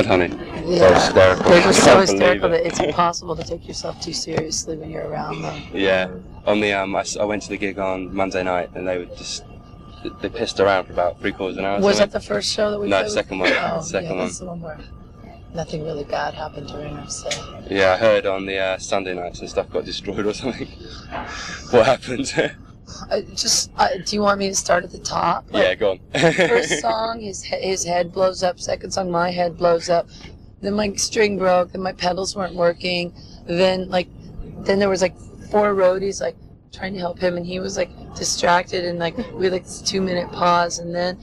Mudhoney. Yeah, They're hysterical. they're just so Can't hysterical believe that it's impossible to take yourself too seriously when you're around them. Yeah. On the I went to the gig on Monday night, and they pissed around for about 3/4 of an hour. Was that the first show that we played? No, second one. Oh, Second yeah, one. that's the one where nothing really bad happened during our set. Yeah, I heard on the Sunday nights and stuff got destroyed or something. What happened? Do you want me to start at the top? Yeah, go on. First song, his head blows up. Second song, my head blows up. Then my string broke. Then my pedals weren't working. Then there was 4 roadies trying to help him, and he was distracted, and we had this 2-minute pause, and then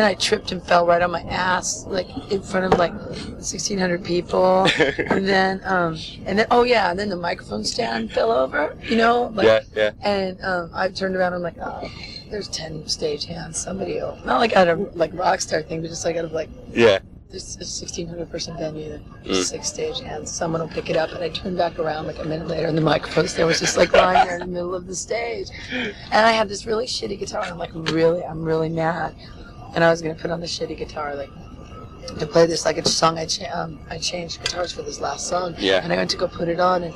I tripped and fell right on my ass, in front of 1,600 people, and then the microphone stand fell over, Yeah. and I turned around and I'm oh, there's 10 stage hands, somebody will, not out of rock star thing, but just out of Yeah. there's a 1,600 person venue, there's 6 stage hands, someone will pick it up, and I turned back around a minute later, and the microphone stand was just lying there in the middle of the stage, and I had this really shitty guitar, and I'm really mad, and I was gonna put on the shitty guitar to play this a song. I changed guitars for this last song, Yeah. and I went to go put it on, and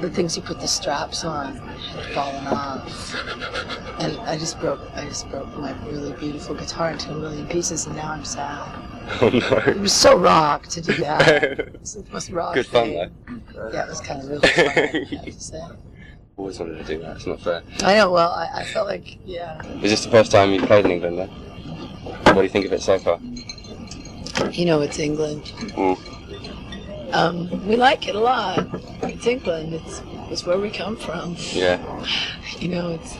the things you put the straps on had fallen off, and I just broke my really beautiful guitar into a million pieces, and now I'm sad. Oh no. It was so rock to do that. It was the most rock Good fun thing. though. Yeah, it was kind of really fun, I have to say. Always wanted to do that, it's not fair. I know, well, I felt yeah. Is this the first time you played in England then? What do you think of it so far? It's England. Mm. We like it a lot. It's England. It's where we come from. Yeah. It's.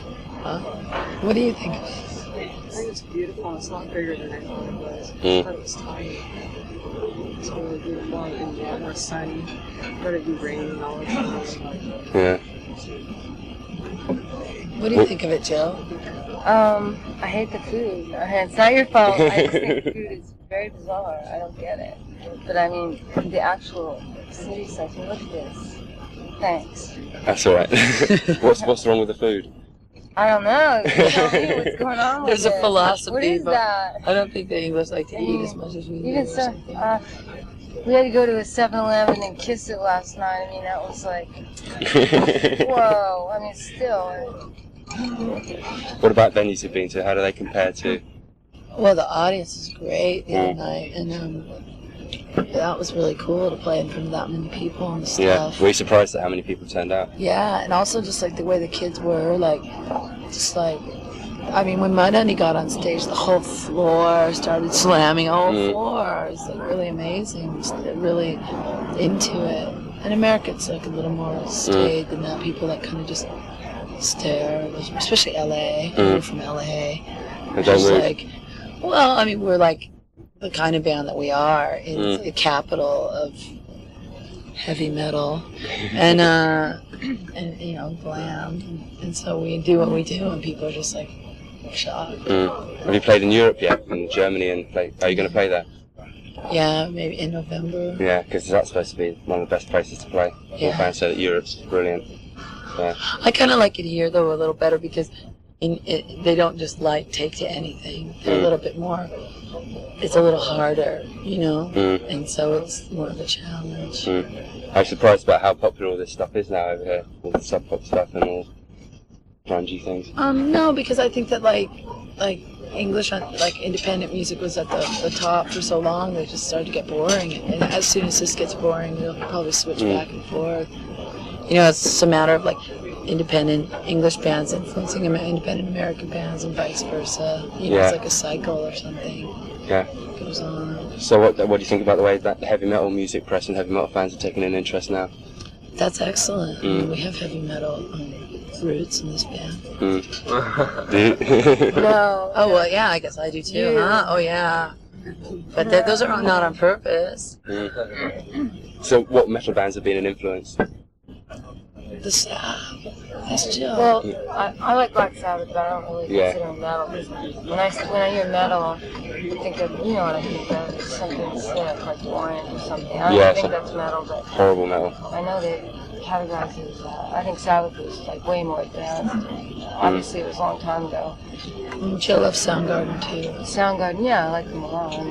What do you think? I think it's beautiful. It's a lot bigger than I thought it was. I thought it was tiny. It's really beautiful and a lot more sunny. But it'd be raining all the time. Yeah. What do you think of it, Jill? I hate the food. It's not your fault. I just think the food is very bizarre. I don't get it. But I mean, the actual city section, look at this. Thanks. That's alright. What's wrong with the food? I don't know. You tell me what's going on with There's a it. philosophy. What is that? I don't think the English like to eat as much as we do. Even so, we had to go to a 7-Eleven and kiss it last night. I mean, that was whoa. I mean, still. What about venues you've been to? How do they compare to? Well, the audience is great the other night, and that was really cool to play in front of that many people and stuff. Yeah, were you surprised at how many people turned out? Yeah, and also just the way the kids were, I mean, when Mudhoney got on stage, the whole floor started slamming. The whole floor. It was really amazing. Just really into it. In America, it's a little more staid than that. People kind of just stare, especially LA. We're from LA. Just well, I mean, we're the kind of band that we are in the capital of heavy metal and glam, and so we do what we do, and people are just shocked. Have you played in Europe yet? In Germany, and are you going to play there? Yeah, maybe in November. Yeah, because that's supposed to be one of the best places to play. Yeah. Fans say that Europe's brilliant. Yeah. I kind of like it here though a little better because they don't just take to anything. They're a little bit more. It's a little harder, and so it's more of a challenge. I'm surprised about how popular all this stuff is now over here, all the sub pop stuff and all grungy things. No, because I think that English, independent music was at the top for so long that it just started to get boring. And as soon as this gets boring, we'll probably switch back and forth. It's just a matter of independent English bands influencing independent American bands and vice versa. It's like a cycle or something. Yeah. It goes on. So what do you think about the way that the heavy metal music press and heavy metal fans are taking an interest now? That's excellent. I mean, we have heavy metal roots in this band. Do you? No. Oh, well, yeah, I guess I do too, huh? Oh, yeah. But those are not on purpose. So what metal bands have been an influence? That's Jill. Well, I like Black Sabbath, but I don't really consider them metal. When I hear metal, I think of, what I think of is something like Warrant or something. I don't think that's metal, but horrible metal. I know categorize it as that. I think Sabbath was like way more advanced. Obviously, it was a long time ago. Jill loves Soundgarden too. Soundgarden, yeah, I like them a lot. I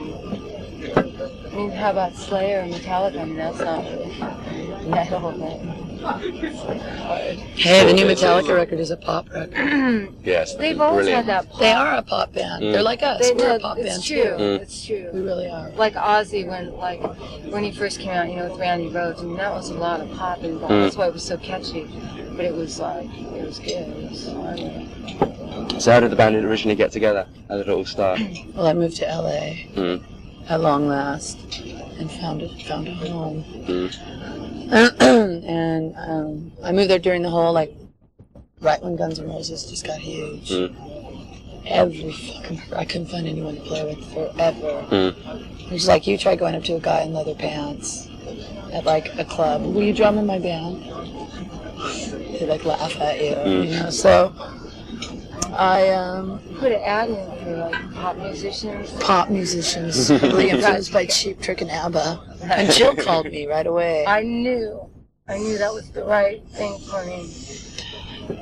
mean, how about Slayer and Metallica? I mean, that's not really metal, but it's like hard. Hey, the new Metallica record is a pop record. Yes, They've always had that pop. They are a pop band. They're like us. We're a pop it's band true. too. It's true. We really are. Like Ozzy, when he first came out, with Randy Rhoads, I mean, that was a lot of pop involved. That's why it was so catchy. But it was good. It was fun. So how did the band originally get together? How did it all start? Well, I moved to LA at long last and found a home. And I moved there during the whole right when Guns N' Roses just got huge. I couldn't find anyone to play with forever. It was like you try going up to a guy in leather pants at like a club. Will you drum in my band? They laugh at you. So I put an ad in for like pop musicians. Really influenced by Cheap Trick and ABBA. And Jill called me right away. I knew that was the right thing for me.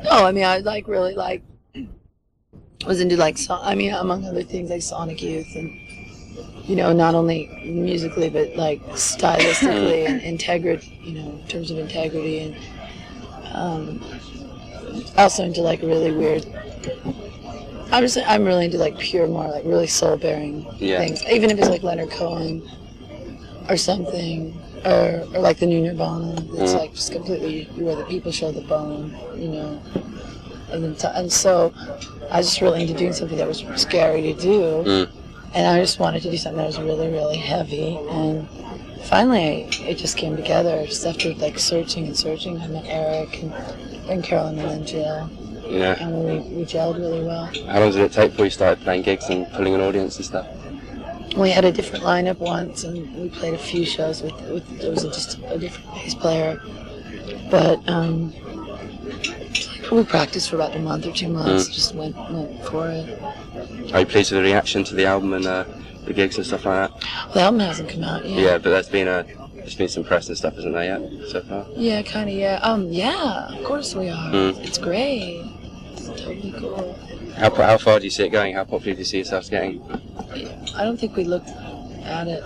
No, I mean I really was into among other things like Sonic Youth and not only musically but like stylistically and in terms of integrity and also into like really weird. I'm really into like pure, more like really soul-bearing things. Even if it's like Leonard Cohen or something, or like the new Nirvana. It's like just completely where the people show the bone, And so I was just really into doing something that was scary to do, and I just wanted to do something that was really, really heavy. And finally, it just came together. Just after like searching and searching, I met Eric and Carolyn and then Jill. Yeah. And we gelled really well. How long did it take before you started playing gigs and pulling an audience and stuff? We had a different lineup once, and we played a few shows with there was just a different bass player. But we practiced for about a month or 2 months. Just went for it. Are you pleased with the reaction to the album and the gigs and stuff like that? Well, the album hasn't come out yet. Yeah, but there's been some press and stuff, isn't there, yet, so far? Yeah, kind of, yeah. Yeah, of course we are. It's great. It's totally cool. How far do you see it going? How popular do you see yourselves getting? I don't think we looked at it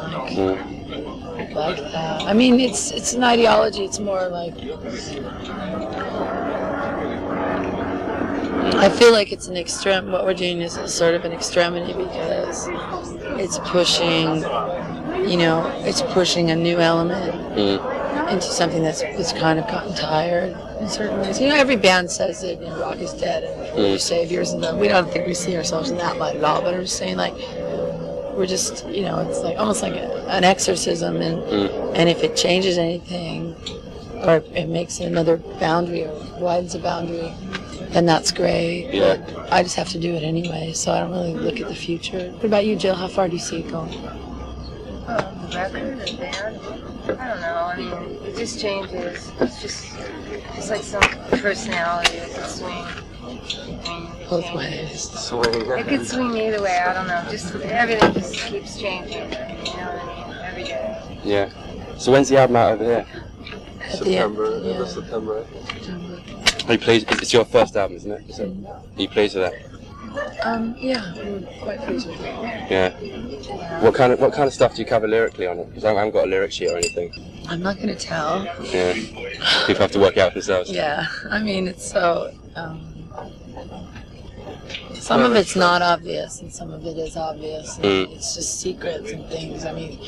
like that. I mean, it's an ideology. It's more like I feel like it's an extreme. What we're doing is sort of an extremity because it's pushing, it's pushing a new element into something that's kind of gotten tired in certain ways. Every band says it. Rock is dead and we're saviors, and we don't think we see ourselves in that light at all. But I'm just saying, like, we're just, it's like almost like an exorcism, and if it changes anything, or it makes another boundary or widens a boundary, then that's great. Yeah. But I just have to do it anyway, so I don't really look at the future. What about you, Jill? How far do you see it going? The record, the band, I don't know. I mean, it just changes. It's like some personality that could swing. Both ways. It could swing either way. I don't know. Just everything just keeps changing. You know what I mean? Every day. Yeah. So when's the album out over here? September. September. Are you pleased? It's your first album, isn't it? Are you pleased with that? Yeah, we're quite pleased with it. Yeah. What kind of stuff do you cover lyrically on it? Because I haven't got a lyric sheet or anything. I'm not going to tell. Yeah. People have to work it out themselves. Yeah, I mean, it's so... some of it's not obvious, and some of it is obvious. And it's just secrets and things. I mean,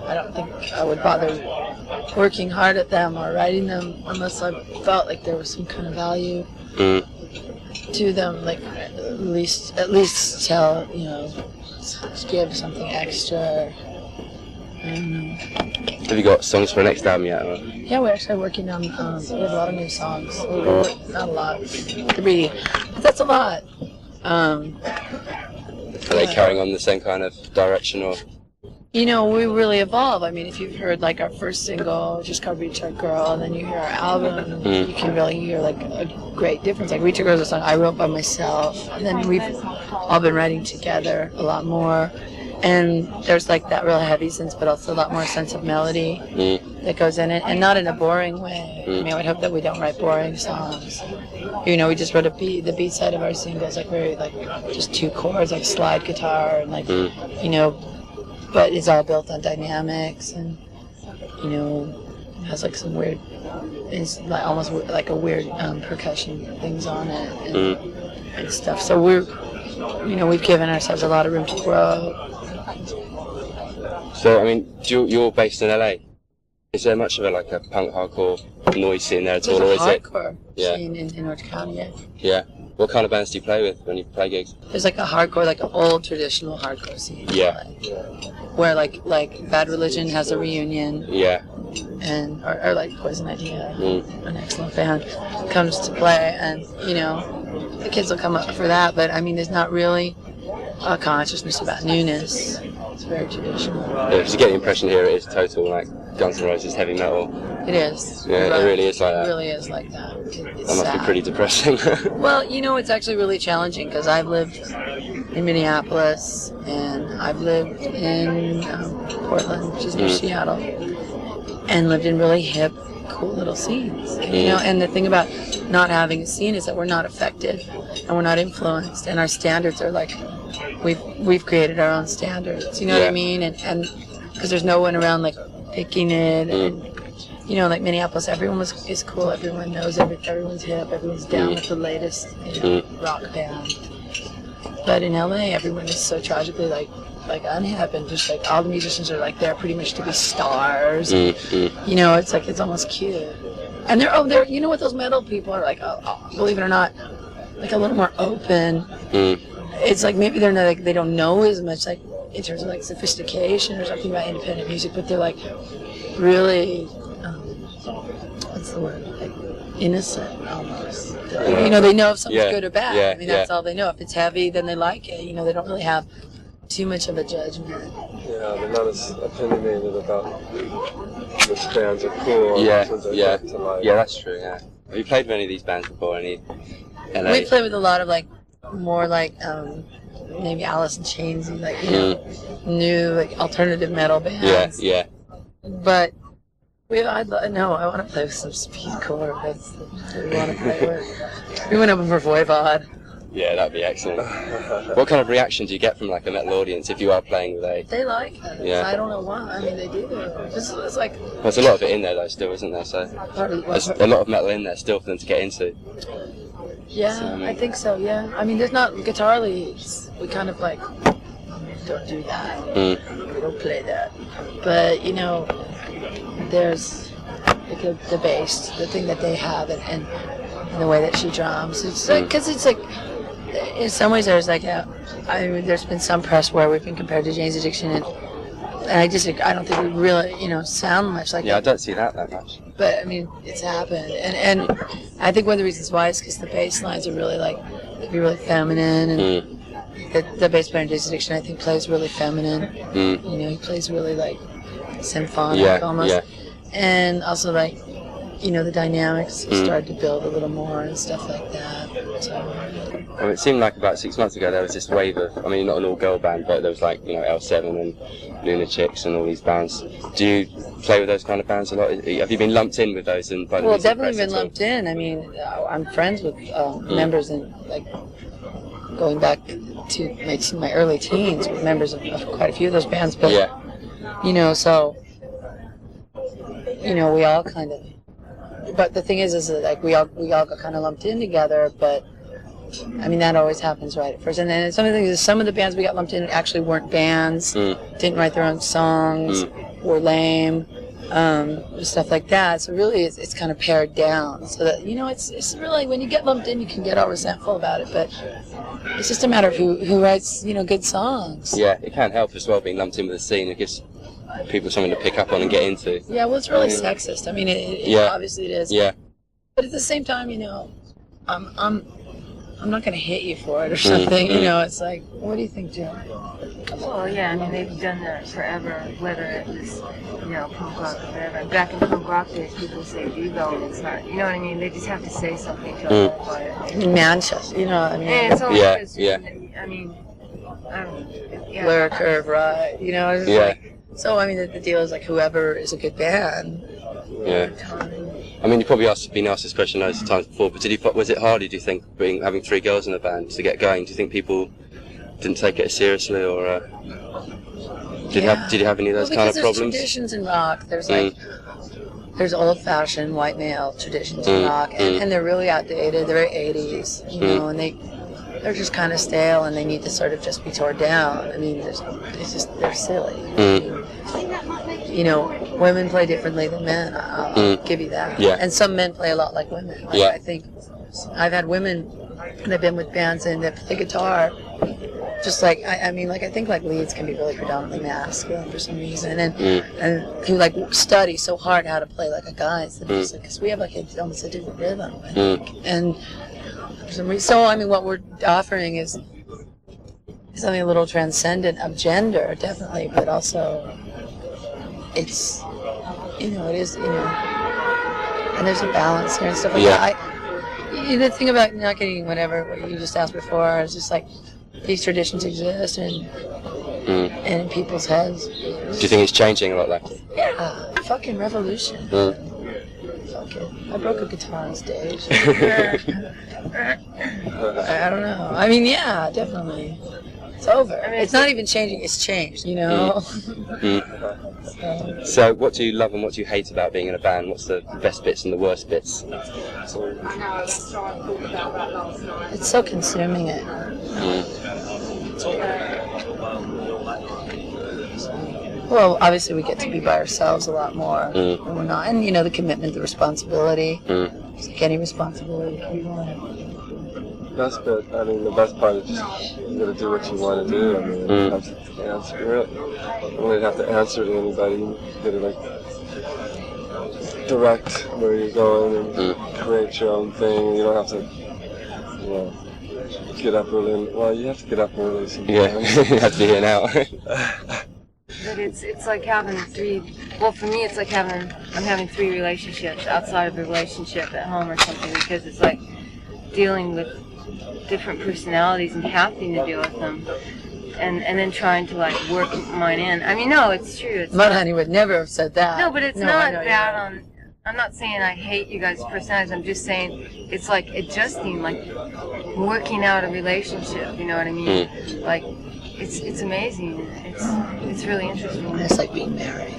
I don't think I would bother working hard at them or writing them unless I felt like there was some kind of value to them. Like at least tell, give something extra. I don't know. Have you got songs for the next album yet? Or? Yeah, we're actually working on. We have a lot of new songs. Not a lot, 3, but that's a lot. Are they carrying on the same kind of direction, or? We really evolve. I mean, if you've heard like our first single, just called "Reach Our Girl," and then you hear our album, you can really hear like a great difference. Like "Reach Our Girl" is a song I wrote by myself, and then we've all been writing together a lot more. And there's like that real heavy sense, but also a lot more sense of melody. that goes in it, and not in a boring way. I mean, I would hope that we don't write boring songs. You know, we just wrote the B side of our singles, like very like just 2 chords, like slide guitar, and like you know, but it's all built on dynamics, and you know, has like some weird, it's like almost like a weird percussion things on it and stuff. So we've given ourselves a lot of room to grow. So I mean, you're based in LA. Is there much of a like a punk hardcore noise scene there at all, or is it? Hardcore scene in Orange County. Yeah. Yeah. What kind of bands do you play with when you play gigs? There's like a hardcore, like an old traditional hardcore scene. Yeah. Where like Bad Religion has a reunion. Yeah. And or like Poison Idea, an excellent band, comes to play, and you know, the kids will come up for that. But I mean, there's not really a consciousness about newness. It's very traditional. Yeah, because you get the impression here it is total like Guns N' Roses heavy metal. It is. Yeah, right. it really is like that. It really is like that. It's that must be pretty depressing. Well, you know, it's actually really challenging because I've lived in Minneapolis and I've lived in Portland, which is near Seattle, and lived in really hip, cool little scenes. You know, and the thing about not having a scene is that we're not affected and we're not influenced, and our standards are like we've created our own standards. You know what I mean? And because there's no one around like picking it, and you know, like Minneapolis, everyone is cool. Everyone knows everyone's hip. Everyone's down with the latest rock band. But in LA, everyone is so tragically like unhip, and just like all the musicians are like there pretty much to be stars. You know, it's like it's almost cute. And they're you know what, those metal people are like, believe it or not, like a little more open. It's like maybe they're not like they don't know as much like in terms of like sophistication or something about independent music, but they're like really what's the word, like innocent almost. You know, they know if something's good or bad. I mean, that's all they know. If it's heavy, then they like it. You know, they don't really have too much of a judgment. Yeah, they're not as opinionated about which bands are cool or which ones are good to like. Yeah, that's true. Yeah. Have you played with any of these bands before? Any LA? We play with a lot of like more like maybe Alice in Chains, like you know, new like alternative metal bands. Yeah. But I want to play with some speedcore. That's what we want to play with. We went open for Voivod. Yeah, that'd be excellent. What kind of reaction do you get from like a metal audience if you are playing with a? They like it. Yeah. I don't know why. I mean, they do. It's like. There's a lot of it in there though, still, isn't there? So there's a lot of metal in there still for them to get into. Yeah, so, I think so. Yeah, I mean, there's not guitar leads. We kind of like don't do that. We don't play that. But you know, there's like the bass, the thing that they have, and the way that she drums. It's like, because it's like, in some ways there's like I mean, there's been some press where we've been compared to Jane's Addiction, and I don't think we really, you know, sound much like. Yeah, I don't see that much. But I mean, it's happened, and I think one of the reasons why is because the bass lines are really like, be really feminine, and the bass player in Jane's Addiction I think plays really feminine. You know, he plays really like symphonic almost, and also like, you know, the dynamics started to build a little more and stuff like that. So. Well, it seemed like about 6 months ago there was this wave of, I mean, not an all-girl band, but there was like, you know, L7 and Lunatics and all these bands. Do you play with those kind of bands a lot? Have you been lumped in with those? And by the definitely been lumped in. I mean, I'm friends with members in, like, going back to my early teens, with members of quite a few of those bands. But, you know, so, you know, we all kind of. But the thing is that like we all got kind of lumped in together. But I mean, that always happens right at first. And then some of the bands we got lumped in actually weren't bands, didn't write their own songs, were lame, stuff like that. So really, it's kind of pared down. So that, you know, it's really, when you get lumped in, you can get all resentful about it. But it's just a matter of who writes, you know, good songs. Yeah, it can help as well being lumped in with the scene. It gives people something to pick up on and get into. Yeah, well, it's really sexist. I mean, obviously it is. Yeah. But at the same time, you know, I'm not going to hit you for it or something. You know, it's like, what do you think, Joe? Well, yeah, I mean, they've done that forever, whether it was, you know, punk rock or whatever. Back in punk rock days, people say Vigo, and it's not, you know what I mean? They just have to say something to identify it. Manchester, you know, I mean. And it's only because, I mean, Lyric Curve, right? You know, it's like, so, I mean, the deal is like whoever is a good band Yeah. I mean, you've probably been asked this question loads of times before, but was it harder, do you think, having 3 girls in the band to get going? Do you think people didn't take it as seriously, or did you have any of those kind of problems? There's traditions in rock. There's there's old-fashioned white male traditions in rock, and they're really outdated. They're very 80s, you know, and they're just kind of stale, and they need to sort of just be torn down. I mean, they're silly. You know, women play differently than men. I'll give you that. Yeah. And some men play a lot like women. Like, I think I've had women that've been with bands and that play guitar. Just like I mean, like I think like leads can be really predominantly masculine for some reason, and who like study so hard how to play like a guy. Because we have like almost a different rhythm, I think. And for some reason, so I mean, what we're offering is something a little transcendent of gender, definitely, but also it's, you know, it is, you know, and there's a balance here and stuff like that. The thing about not getting whatever what you just asked before is just like these traditions exist and in people's heads. Do you think it's changing a lot, like? Yeah, fucking revolution. Fuck it. I broke a guitar on stage. I don't know. I mean, yeah, definitely. It's over. I mean, it's not even changing, it's changed, you know? So what do you love and what do you hate about being in a band? What's the best bits and the worst bits? It's so consuming it. Well, obviously we get to be by ourselves a lot more when we're not. And, you know, the commitment, the responsibility. It's like any responsibility can be one. Best bit, I mean, the best part is just you gotta do what you want to do. I mean, you don't have to answer, you don't really have to answer to anybody. You gotta like direct where you're going and create your own thing. You don't have to, you know, get up early. Well, you have to get up early sometimes. Yeah, you have to be here now. But it's like having 3. Well, for me, it's like I'm having 3 relationships outside of a relationship at home or something, because it's like dealing with different personalities and having to deal with them, and then trying to like work mine in. I mean, no, it's true. Mudhoney would never have said that. No, but it's not bad on. I'm not saying I hate you guys' personalities. I'm just saying it's like adjusting, like working out a relationship. You know what I mean? Like it's amazing. It's really interesting. It's like being married.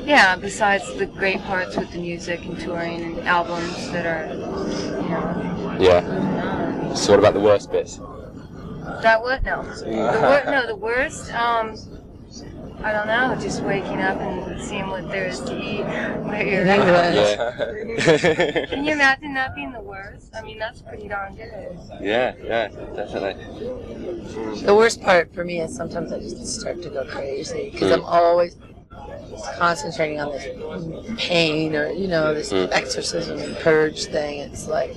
Yeah. Besides the great parts with the music and touring and albums that are, you know. Yeah. So what about the worst bits? That what? No. The worst. I don't know. Just waking up and seeing what there is to eat where you're at. Yeah. Can you imagine that being the worst? I mean, that's pretty darn good. Yeah, definitely. The worst part for me is sometimes I just start to go crazy because I'm always concentrating on this pain or, you know, this exorcism and purge thing. It's like,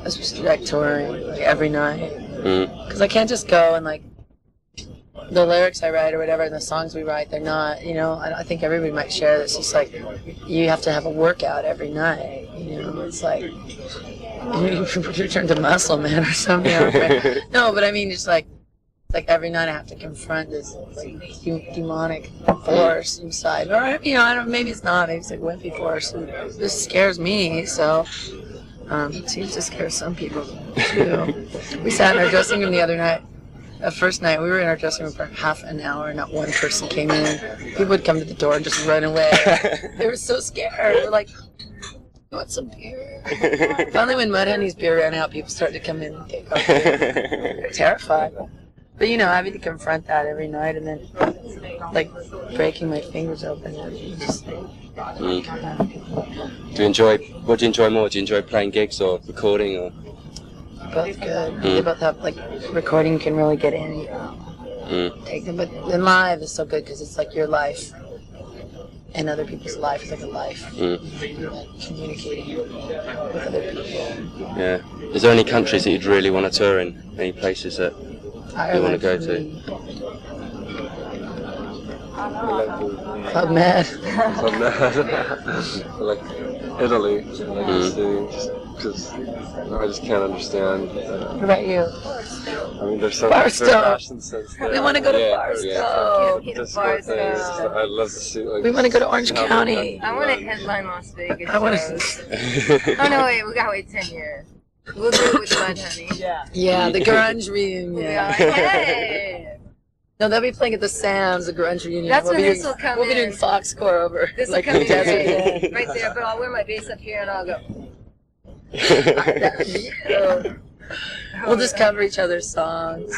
especially touring like every night, because I can't just go and like the lyrics I write or whatever and the songs we write, they're not, you know, I think everybody might share this. It's like you have to have a workout every night, you know. It's like you turn to muscle man or something. No, but I mean it's like every night I have to confront this like demonic force inside, or you know, I don't. Maybe it's not. Maybe it's like wimpy force. And this scares me, so. It seems to scare some people too. We sat in our dressing room the other night. The first night, we were in our dressing room for half an hour. Not one person came in. People would come to the door and just run away. They were so scared. We're like, "You want some beer?" Finally, when Mudhoney's beer ran out, people started to come in and take our beer. They're terrified. But you know, having to confront that every night and then like breaking my fingers open and just. What do you enjoy more? Do you enjoy playing gigs or recording or? Both good. They both have like recording you can really get in. Take them, but then live is so good because it's like your life and other people's life is like a life. You're like communicating with other people. Yeah. Is there any countries that you'd really want to tour in? Any places that you want to go to? Club Med. Club Med. Like Italy, like just because I just can't understand. What about you? I mean, there's some Barstow. fashion sense there. We want to go to Yeah, Barstow. yeah. Disco things. I'd love to see. Like, We want to go to Orange how County. I want to headline Las Vegas. I want shows. to. Oh no, wait, we gotta wait 10 years. We'll do it with Mud Honey. Yeah. Yeah, the grunge reunion. Yeah. Hey. No, they'll be playing at the Sam's, the grunge reunion. That's when be this doing, will come We'll be in. doing Foxcore over This like will come in Desert Inn. right there, but I'll wear my bass up here and I'll go. We'll just cover each other's songs.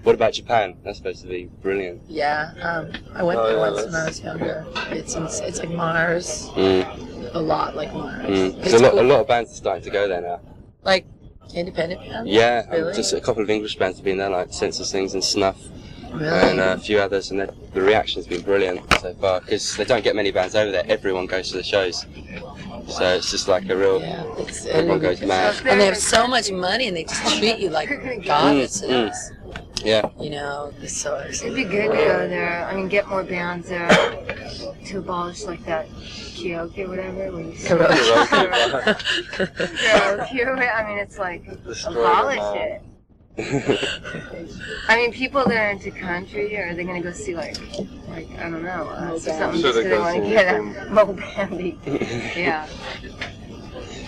What about Japan? That's supposed to be brilliant. Yeah, I went Oh, there yeah, once when I was younger. It's like Mars, Mm. a lot like Mars. Mm. It's So a cool. lot of bands are starting to go there now. Like independent bands. Yeah, Really? just a couple of English bands have been there, like Census Things and Snuff, Really? and a few others, and the reaction's been brilliant so far because they don't get many bands over there. Everyone goes to the shows, so it's just like a real. Yeah, it's Everyone goes mad. and they have so much money, and they just treat you like goddesses. Yeah. You know, so It'd be good to go there. I mean, get more bands there to abolish like that karaoke or whatever. When you karaoke. I mean, it's like abolish it. I mean, people that are into country, or are they gonna go see like I don't know, something Sure, just they because they go want to see get a anything. Mo Bambi? Yeah.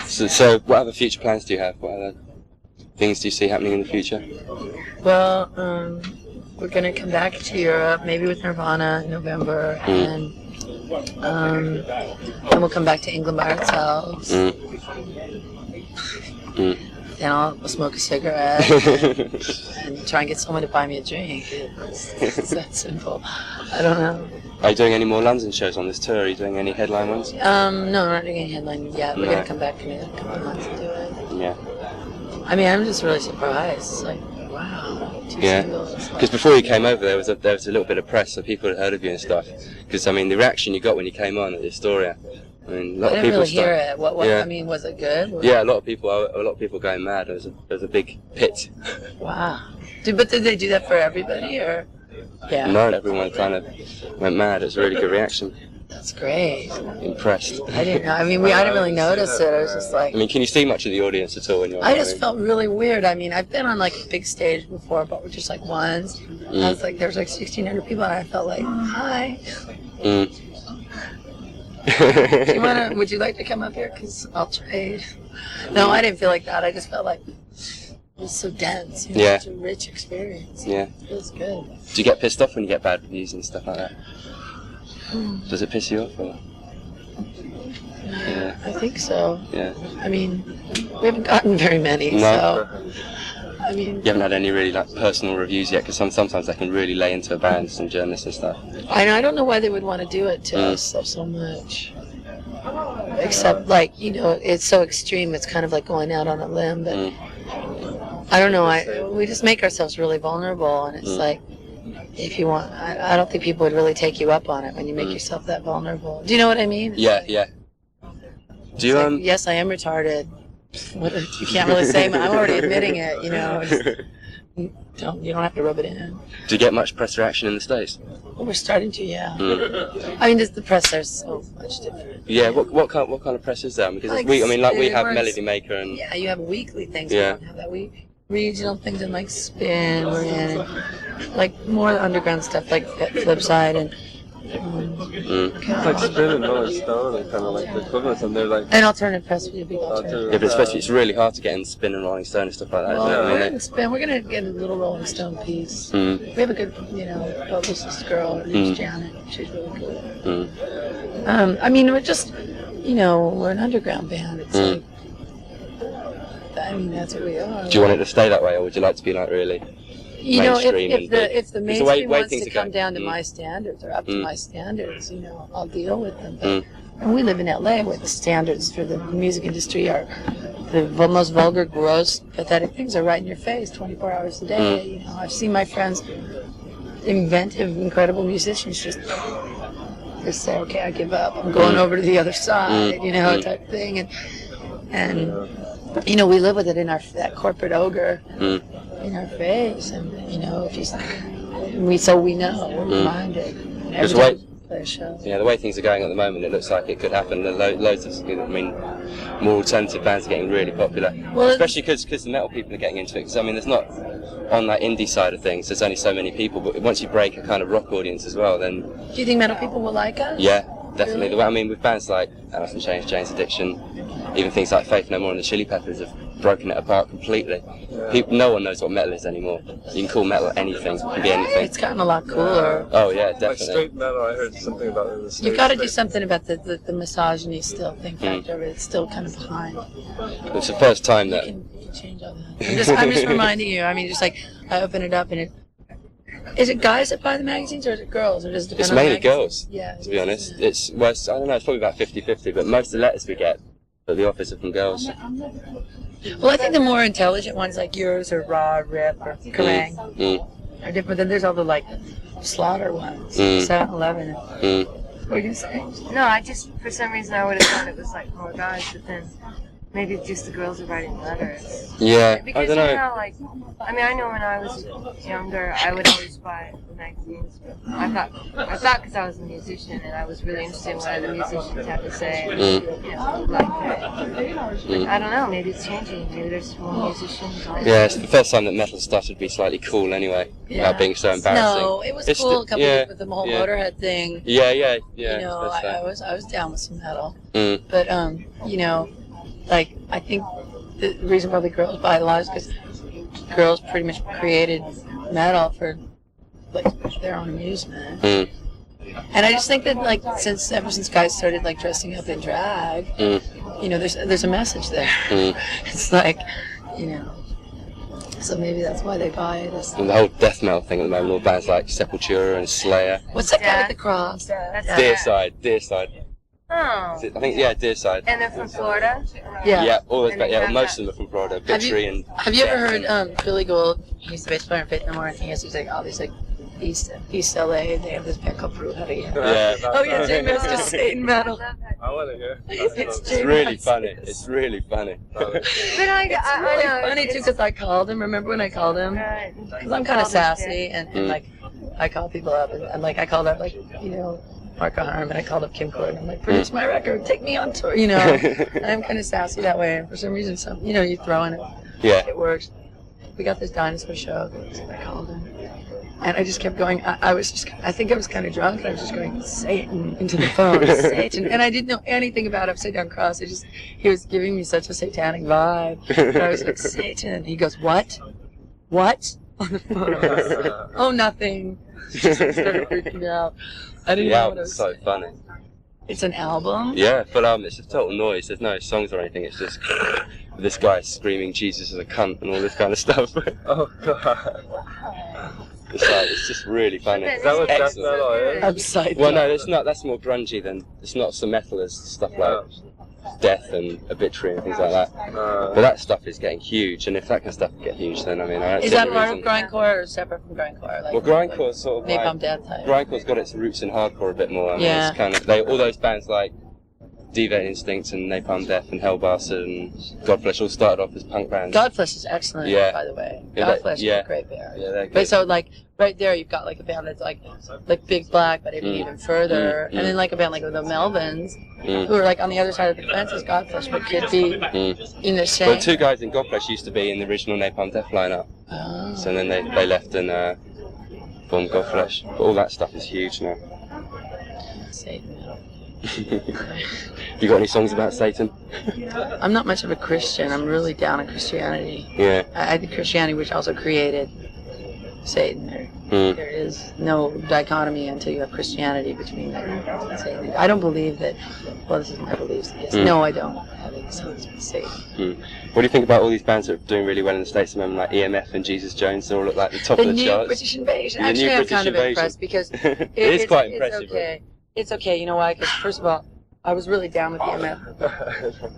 So what other future plans do you have? What other things do you see happening in the future? Well, we're gonna come back to Europe, maybe with Nirvana in November, and then we'll come back to England by ourselves. Then I'll smoke a cigarette and try and get someone to buy me a drink. It's that simple. I don't know. Are you doing any more London shows on this tour? Are you doing any headline ones? No, we're not doing any headline yet. We're No. gonna come back in a couple of months and do it. Yeah. I mean, I'm just really surprised. It's like, wow, two Yeah. singles. It's Because before you came over, there was a little bit of press, so people had heard of you and stuff. Because I mean, the reaction you got when you came on at the Astoria, I mean, a lot I of didn't people really hear started- it. What? Yeah. I mean, was it good? Yeah, a lot of people going mad. There was a big pit. Wow. But did they do that for everybody, or? Yeah. No, everyone kind of went mad. It was a really good reaction. That's great. Impressed. I didn't know. I mean, I didn't really notice it. I was just like, I mean, can you see much of the audience at all when you're? I just felt really weird. I mean, I've been on like a big stage before, but we're just like once. I was like, there's like 1,600 people, and I felt like, hi. Would you like to come up here? Because I'll trade. No, I didn't feel like that. I just felt like it was so dense. You know, Yeah. Such a rich experience. Yeah. It feels good. Do you get pissed off when you get bad reviews and stuff like that? Does it piss you off? Or? Yeah. I think so. Yeah. I mean, we haven't gotten very many, No. so. I mean, You haven't had any really like personal reviews yet, because sometimes they can really lay into a band, some journalists and stuff. I don't know why they would want to do it to us so much. Except, like, you know, it's so extreme. It's kind of like going out on a limb. But I don't know. We just make ourselves really vulnerable, and it's like, if you want, I don't think people would really take you up on it when you make yourself that vulnerable. Do you know what I mean? Yeah, yeah. Do you Like, yes, I am retarded. You can't really say. I'm already admitting it. You know. You don't have to rub it in. Do you get much press reaction in the States? Well, we're starting to, yeah. I mean, the press there's so much different. Yeah. What kind of press is there? Because Like we have Spin, Melody Maker and Yeah, you have weekly things. Yeah. We don't have that. We regional things and like Spin. We're in like more underground stuff like Flipside and Like Spin and Rolling Stone are kind of like the equivalents, and they're like and alternative press. We do big alternative. yeah, but especially it's really hard to get in Spin and Rolling Stone and stuff like that. Well, Isn't it? we're in Spin. We're gonna get a little Rolling Stone piece. We have a good, vocalist girl. Her name's Janet. She's really good. I mean, we're just, we're an underground band. It's like, I mean, that's what we are. Do you want it to stay that way, or would you like to be like really? Mainstream if and big? if the It's the way mainstream wants things to are come going. down to my standards or up to my standards, I'll deal with them. But, and we live in LA where the standards for the music industry are the most vulgar, gross, pathetic things are right in your face 24 hours a day. I've seen my friends, inventive, incredible musicians just say, okay, I give up. I'm going over to the other side, type thing. And we live with it in that corporate ogre in our face. And, if you, we know, we're reminded. Because the play a show. Yeah, the way things are going at the moment, it looks like it could happen. Loads of, I mean, more alternative bands are getting really popular, Well, especially because the metal people are getting into it. Because I mean, there's not on that indie side of things. There's only so many people, but once you break a kind of rock audience as well, then Do you think metal people will like us? yeah, definitely. Really? The way, I mean, with bands like Alice in Chains, Jane's Addiction, even things like Faith No More and the Chili Peppers have broken it apart completely. No one knows what metal is anymore. You can call metal anything, it can be anything. It's gotten a lot cooler. Oh yeah, Like definitely. straight metal, I heard something about it in the States. You've got to do that- something about the misogyny still thing factor of it. It's still kind of behind. It's the first time You that can change all that. I'm just reminding you. I mean, just like I open it up and it. Is it guys that buy the magazines or is it girls? Or does it depend it's on the mainly magazine? girls. Yeah. To be honest, it's well, I don't know. It's probably about 50-50, but most of the letters we get at the office are from girls. Well, I think the more intelligent ones like yours or Raw, Rip, or Kerrang are different. But then there's all the like slaughter ones, 7-Eleven. What are you gonna say? No, I just, for some reason, I would have thought it was like more guys, but then maybe just the girls are writing letters. Yeah, Because I don't know. you know, like, I mean, I know when I was younger, I would always buy the magazines. But I thought because I was a musician and I was really interested in what other musicians had to say. And, you know, like, I don't know, maybe it's changing. Maybe there's more musicians. Yeah, it's the first time that metal started to be slightly cool anyway, without being so embarrassing. No, it was It's cool. the- A couple yeah, years with the whole yeah. Motorhead thing. Yeah. You know, it's I was down with some metal. Mm. But you know, like I think the reason probably girls buy a lot is because girls pretty much created metal for like their own amusement. Mm. And I just think that like ever since guys started like dressing up in drag, you know, there's a message there. It's like, you know, so maybe that's why they buy it. And the whole death metal thing at the moment, all bands like Sepultura and Slayer. What's that guy Yeah. with the cross? That's Deicide. Oh. I think, yeah, Deicide. And they're from Florida? Yeah. Yeah, all those And bands, they yeah, have most that- of them are from Florida. Have you- Bitchery and Have you ever heard Billy Gould? He's the bass player in Faith No More, and he has these like all these like East LA. They have this band called Brew How to Get. Yeah. Oh yeah, Jay Master Satan metal. I want to hear. It's really funny. It's really funny. But I Really know. funny too, because I called him. Remember when I called him? Because I'm kind of sassy, and like I call people up, and like I called up like you know Marco Harm, and I called up Kim Courtney. I'm like, produce my record, take me on tour. You know, I'm kind of sassy that way, and for some reason, you know, you throw in it. Yeah. It works. We got this dinosaur show. So I called him. And I just kept going. I think I was kind of drunk, and I was just going, Satan, into the phone, Satan. And I didn't know anything about Upside Down Cross. He was giving me such a satanic vibe. And I was like, Satan. And he goes, what? What? On the phone. I was like, oh, nothing. Just started freaking out. I didn't The know what I album's was so saying. funny. It's an album? Yeah, but it's just total noise. There's no songs or anything. It's just this guy screaming Jesus is a cunt and all this kind of stuff. Oh god. It's just really funny. Is that what death Excellent. metal is? Upside Well, no, Down. it's not. That's more grungy than. It's not so metal as stuff like Death and Obituary and things like that. But that stuff is getting huge, and if that kind of stuff can get huge, then I mean, I don't Is see that any part of reason. grindcore or separate from grindcore? Like, Well, grindcore's sort of Napalm like Death type. grindcore's got its roots in hardcore a bit more. I mean, Yeah. it's kind of all those bands like Deviant Instinct and Napalm Death and Hellbastard and Godflesh all started off as punk bands. Godflesh is excellent, Yeah. by the way. Yeah, Godflesh is yeah. a great band. Yeah, they're good. But so like right there, you've got like a band that's like Big Black, but even further, and then like a band like the Melvins, who are like on the other side of the fence as Godflesh, but could be in the same. Well, two guys in Godflesh used to be in the original Napalm Death lineup, Oh. so then they left and formed Godflesh. But all that stuff is huge now. Satan. You got any songs about Satan? I'm not much of a Christian. I'm really down on Christianity. Yeah. I think Christianity, which also created Satan. There is no dichotomy until you have Christianity between them and Satan. I don't believe that. Well, this is my beliefs. Yes. No, I don't have any songs with Satan. What do you think about all these bands that are doing really well in the States? I remember like EMF and Jesus Jones, they're all at like the top The of the new charts. British invasion. The new Actually, I'm British kind of invasion. impressed because It is quite it's impressive. okay. It's okay. You know why? Because first of all, I was really down with EMF.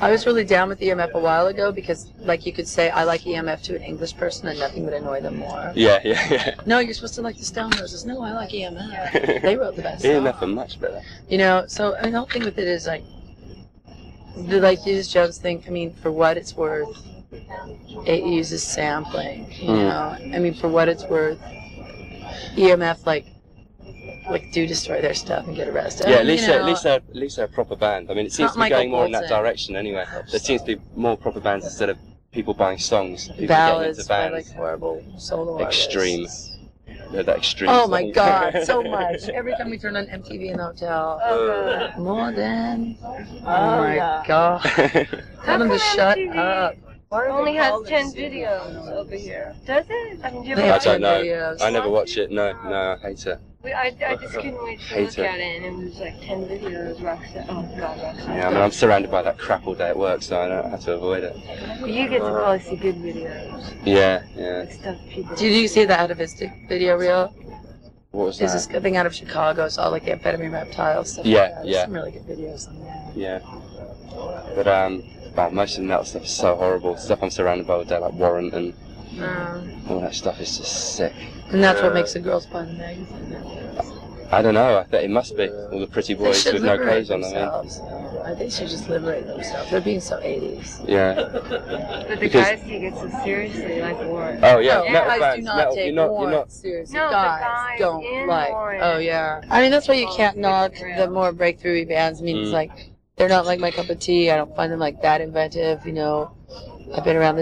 I was really down with EMF a while ago because, like, you could say I like EMF to an English person and nothing would annoy them more. Yeah. No, you're supposed to like the Stone Roses. No, I like EMF. They wrote the best EMF are song. much better. You know, so I mean, the whole thing with it is like Jesus Jones thing. I mean, for what it's worth, it uses sampling. You know, I mean, for what it's worth, EMF like like do destroy their stuff and get arrested. Yeah, at least they're a proper band. I mean, it seems to be Michael going more in that Bolton. direction anyway. There seems to be more proper bands instead of people buying songs. People ballads getting by into bands. like horrible solo Extreme. artists. They're that extreme. Oh my song. God, so much. Every time we turn on MTV in the hotel, more than. Oh my God. Tell them to shut up. Only has 10 videos over here. Does it? I mean, do you They I have don't 10 know. videos. I never watch it. No, I hate it. I just couldn't wait to Hate look it. at it, and it was like 10 videos. Rockstar. Oh God, Rockstar. Yeah, I mean, I'm surrounded by that crap all day at work, so I don't have to avoid it. But you get to probably see good videos. Yeah. Like stuff people. Did you see the atavistic video reel? What was There's that? this thing out of Chicago. It's all like amphetamine reptiles stuff. Yeah, like that. There's yeah. some really good videos on there. Yeah. But most of the metal stuff is so horrible. Stuff I'm surrounded by all day, like Warrant and all that stuff is just sick. And that's what makes the girls find the magazine. I don't know. I bet it must be all the pretty They boys should with no liberate clothes on. I mean, themselves. I think they should just liberate themselves. They're being so 80s. yeah. But the Because- guys take it so seriously, like Warren. Oh yeah. No, Metal guys bands. do not metal, take you're not. Warren seriously. No, the guys guys don't in like. Warren. Oh yeah. I mean, that's why you can't knock Instagram. the more breakthrough bands. I mean, it's like they're not like my cup of tea. I don't find them like that inventive. You know, I've been around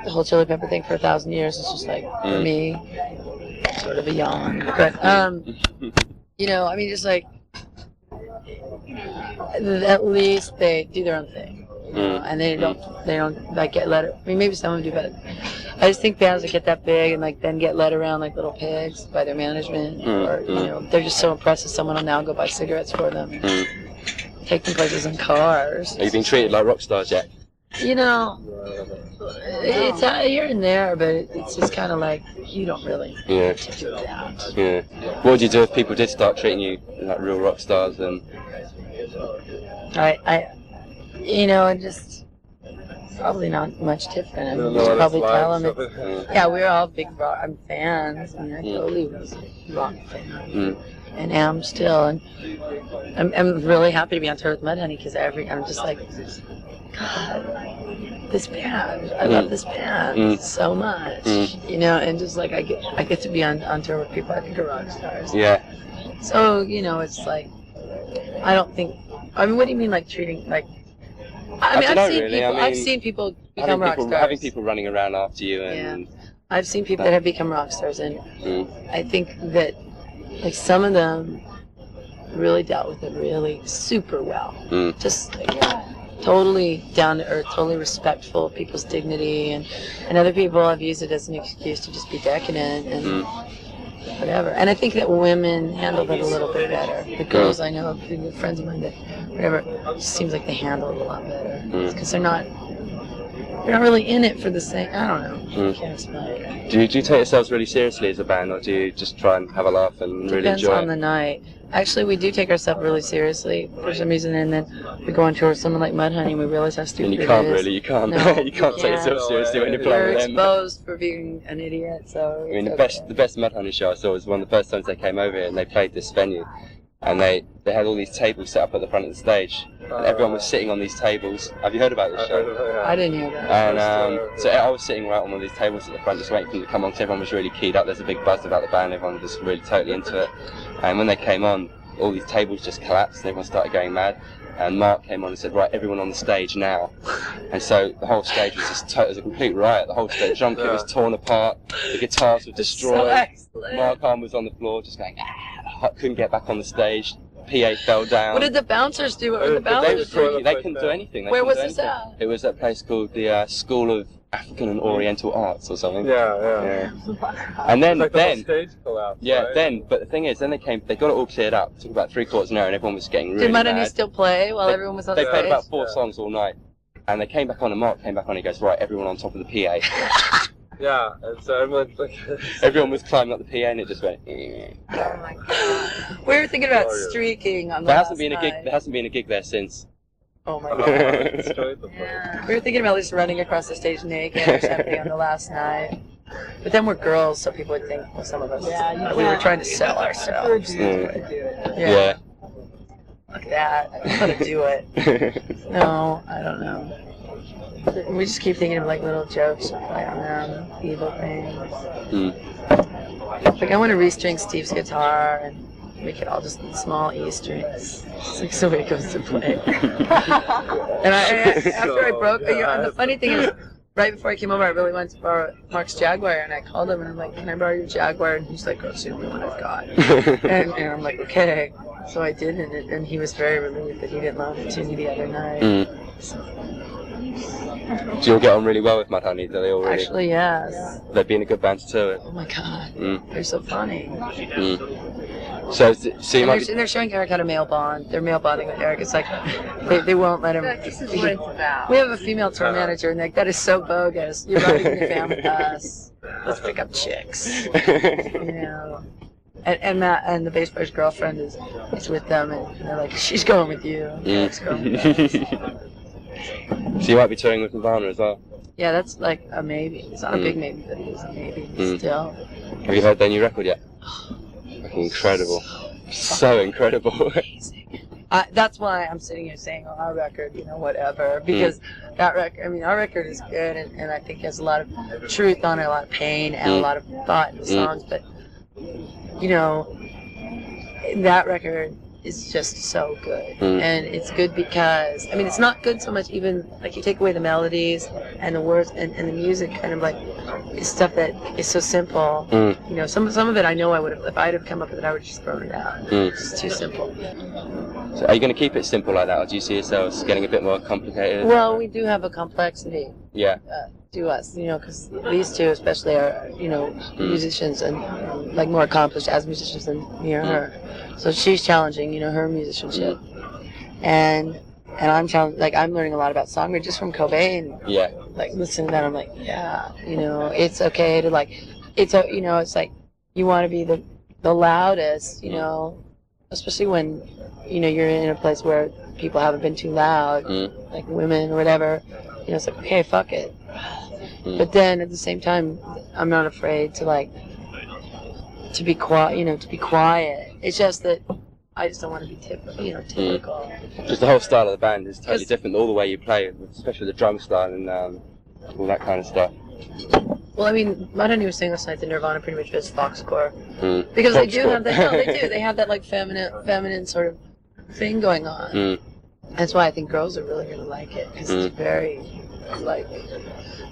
the whole Chili Pepper thing for 1,000 years. It's just like for me, sort of a yawn. But you know, I mean, just like at least they do their own thing. You know, and they don't like get led. I mean, maybe some of them do, but I just think bands that get that big and like then get led around like little pigs by their management, or you know, they're just so impressed that someone will now go buy cigarettes for them, take them places in cars. Have you been treated like rock stars yet? You know, it's here and there, but it's just kind of like you don't really Yeah. need to do that. Yeah. What would you do if people did start treating you like real rock stars? And You know, it just probably not much different. I mean, No, just that's probably live tell them stuff. it's. Yeah, we're all big rock. I'm fans. I mean, I totally was a rock fan, and am still. And I'm really happy to be on tour with Mudhoney because I'm just like, God, this band. I love this band so much. You know, and just like I get to be on tour with people I think are rock stars. yeah. So you know, it's like I don't think. I mean, what do you mean like treating like? I mean, dunno, really. I I've mean, seen people become rock stars. Having people running around after you and I've seen people that have become rock stars, and I think that like some of them really dealt with it really super well. Just like, totally down to earth, totally respectful of people's dignity, and other people have used it as an excuse to just be decadent and whatever. And I think that women handle that a little bit better. The girls I know, the friends of mine that whatever, it just seems like they handle it a lot better because they're not really in it for the same. I don't know. I can't explain. Do you take yourselves really seriously as a band, or do you just try and have a laugh and really Depends enjoy on it? the night. Actually, we do take ourselves really seriously for some reason, and then we go on tour with someone like Mudhoney, and we realize how stupid And you it can't is. really, you can't, No, you can't take yourself can't. seriously when you're We're playing with them. exposed for being an idiot, so. I mean, it's the best Mudhoney show I saw was one of the first times they came over here, and they played this venue, and they had all these tables set up at the front of the stage, and everyone was sitting on these tables. Have you heard about this show? I didn't hear that. And so I was sitting right on one of these tables at the front, just waiting for them to come on, because everyone was really keyed up. There's a big buzz about the band, everyone was really totally into it. And when they came on, all these tables just collapsed, and everyone started going mad. And Mark came on and said, right, everyone on the stage now. And so the whole stage was just it was a complete riot. The whole stage, drum kit was torn apart, the guitars were destroyed. Mark Arm was on the floor just going, couldn't get back on the stage. PA fell down. What did the bouncers do? What were the They were bouncers doing? freaky. They couldn't do anything. Where was this at? It was at a place called the School of African and Oriental Arts or something. Yeah. And then, It's like the whole stage collapsed. Right? but the thing is, then they got it all cleared up. It took about 3/4 an hour, and everyone was getting really Did Mudhoney mad. still play while everyone was on They the played stage? about 4 songs all night, and they came back on, and Mark came back on. He goes, right, everyone on top of the PA. Yeah, and so everyone's like, Everyone was climbing up the PA, and it just went. Oh my God. We were thinking about Glorious. streaking on the There last hasn't been a night. gig. There hasn't been a gig there since. Oh my oh, God. it destroyed the place. Yeah. We were thinking about just running across the stage naked or something on the last night. But then we're girls, so people would think, well, some of us, we were trying to sell ourselves. Yeah. Look at that. I want to do it. No, I don't know. We just keep thinking of like little jokes to play on them, evil things. Like I want to restring Steve's guitar and make it all just small E strings. It's like so he goes to play. And after I broke, and the funny thing is, right before I came over, I really wanted to borrow Mark's Jaguar, and I called him and I'm like, "Can I borrow your Jaguar?" And he's like, "Oh, it's the only one I've got." and I'm like, "Okay." So I did, and he was very relieved that he didn't loan it to me the other night. So, do you all get on really well with Mudhoney? Do they all really? actually, yes. They've been a good band to tour with. Oh my God, they're so funny. So you might And they're showing Eric how to male bond. They're male bonding with Eric. It's like they won't let him. This is what it's about. We have a female tour manager, and like that is so bogus. You're riding in the van with us. Let's pick up chicks. You know. And Matt and the bass player's girlfriend is with them, and they're like, "She's going with you." Eric's going with us. So you might be touring with Nirvana as well. Yeah, that's like a maybe. It's not a big maybe, but it is a maybe still. Have you heard their new record yet? Incredible. So incredible. That's why I'm sitting here saying, "Oh, our record, you know, whatever," because that record. I mean, our record is good, and I think has a lot of truth on it, a lot of pain, and a lot of thought in the songs. But you know, that record is just so good, and it's good because I mean, it's not good so much even like you take away the melodies and the words and the music, kind of like is stuff that is so simple. You know, some of it I know I would have if I'd have come up with it, I would have just thrown it out. It's just too simple. So are you going to keep it simple like that, or do you see yourselves getting a bit more complicated? Well, we do have a complexity. Yeah. To us, you know, because these two especially are, you know, musicians and like more accomplished as musicians than me or her. So she's challenging, you know, her musicianship, and I'm challenged. Like I'm learning a lot about songwriting just from Cobain. Yeah. Like listening to that, I'm like, yeah, you know, it's okay to like, you know, it's like you want to be the loudest, you know, especially when, you know, you're in a place where people haven't been too loud, like women or whatever. You know, it's like, okay, fuck it. But then at the same time, I'm not afraid to like to be quiet. You know, to be quiet. It's just that I just don't want to be typical. Just the whole style of the band is totally different. All the way you play, especially the drum style and all that kind of stuff. Well, I mean, Mudhoney was saying last night that Nirvana pretty much is foxcore because they do have that. No, they do. They have that like feminine sort of thing going on. That's why I think girls are really gonna like it because it's very like.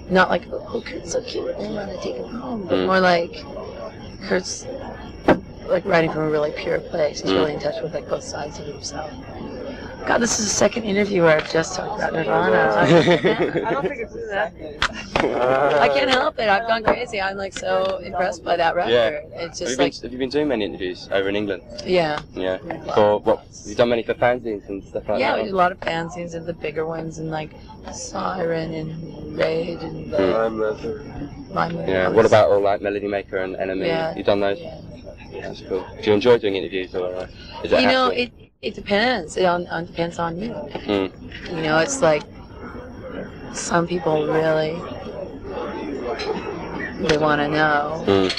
Not like, oh, Kurt's so cute, I want to take him home, but more like Kurt's like writing from a really pure place. He's really in touch with like both sides of himself. God, this is the second interview where I've just talked about Nirvana. I don't think it's that good. I can't help it. I've gone crazy. I'm like so impressed by that record. Yeah. It's just like. Have you been doing many interviews over in England? Yeah. Yeah. For what? Have you done many for fanzines and stuff like that? Yeah, we did a lot of fanzines and the bigger ones and like Siren and Rage and Limelight. Yeah. What about all like Melody Maker and Enemy? Yeah. You've done those? Yeah. That's cool. Do you enjoy doing interviews or is it? You know, it depends. It depends on you. You know, it's like some people really they want to know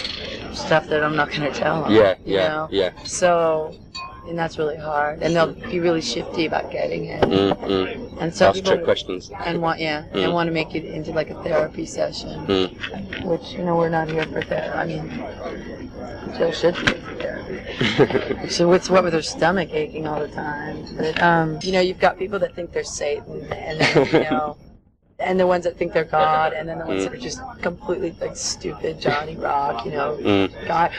stuff that I'm not going to tell them. Yeah. So, and that's really hard. And they'll be really shifty about getting it. And so ask people trick questions. and want to make it into like a therapy session, which you know we're not here for therapy. I mean, Jill should be for therapy. So what's what with her stomach aching all the time? But you know, you've got people that think they're Satan, and then, you know. And the ones that think they're God, and then the ones that are just completely like stupid Johnny Rock, you know, guy.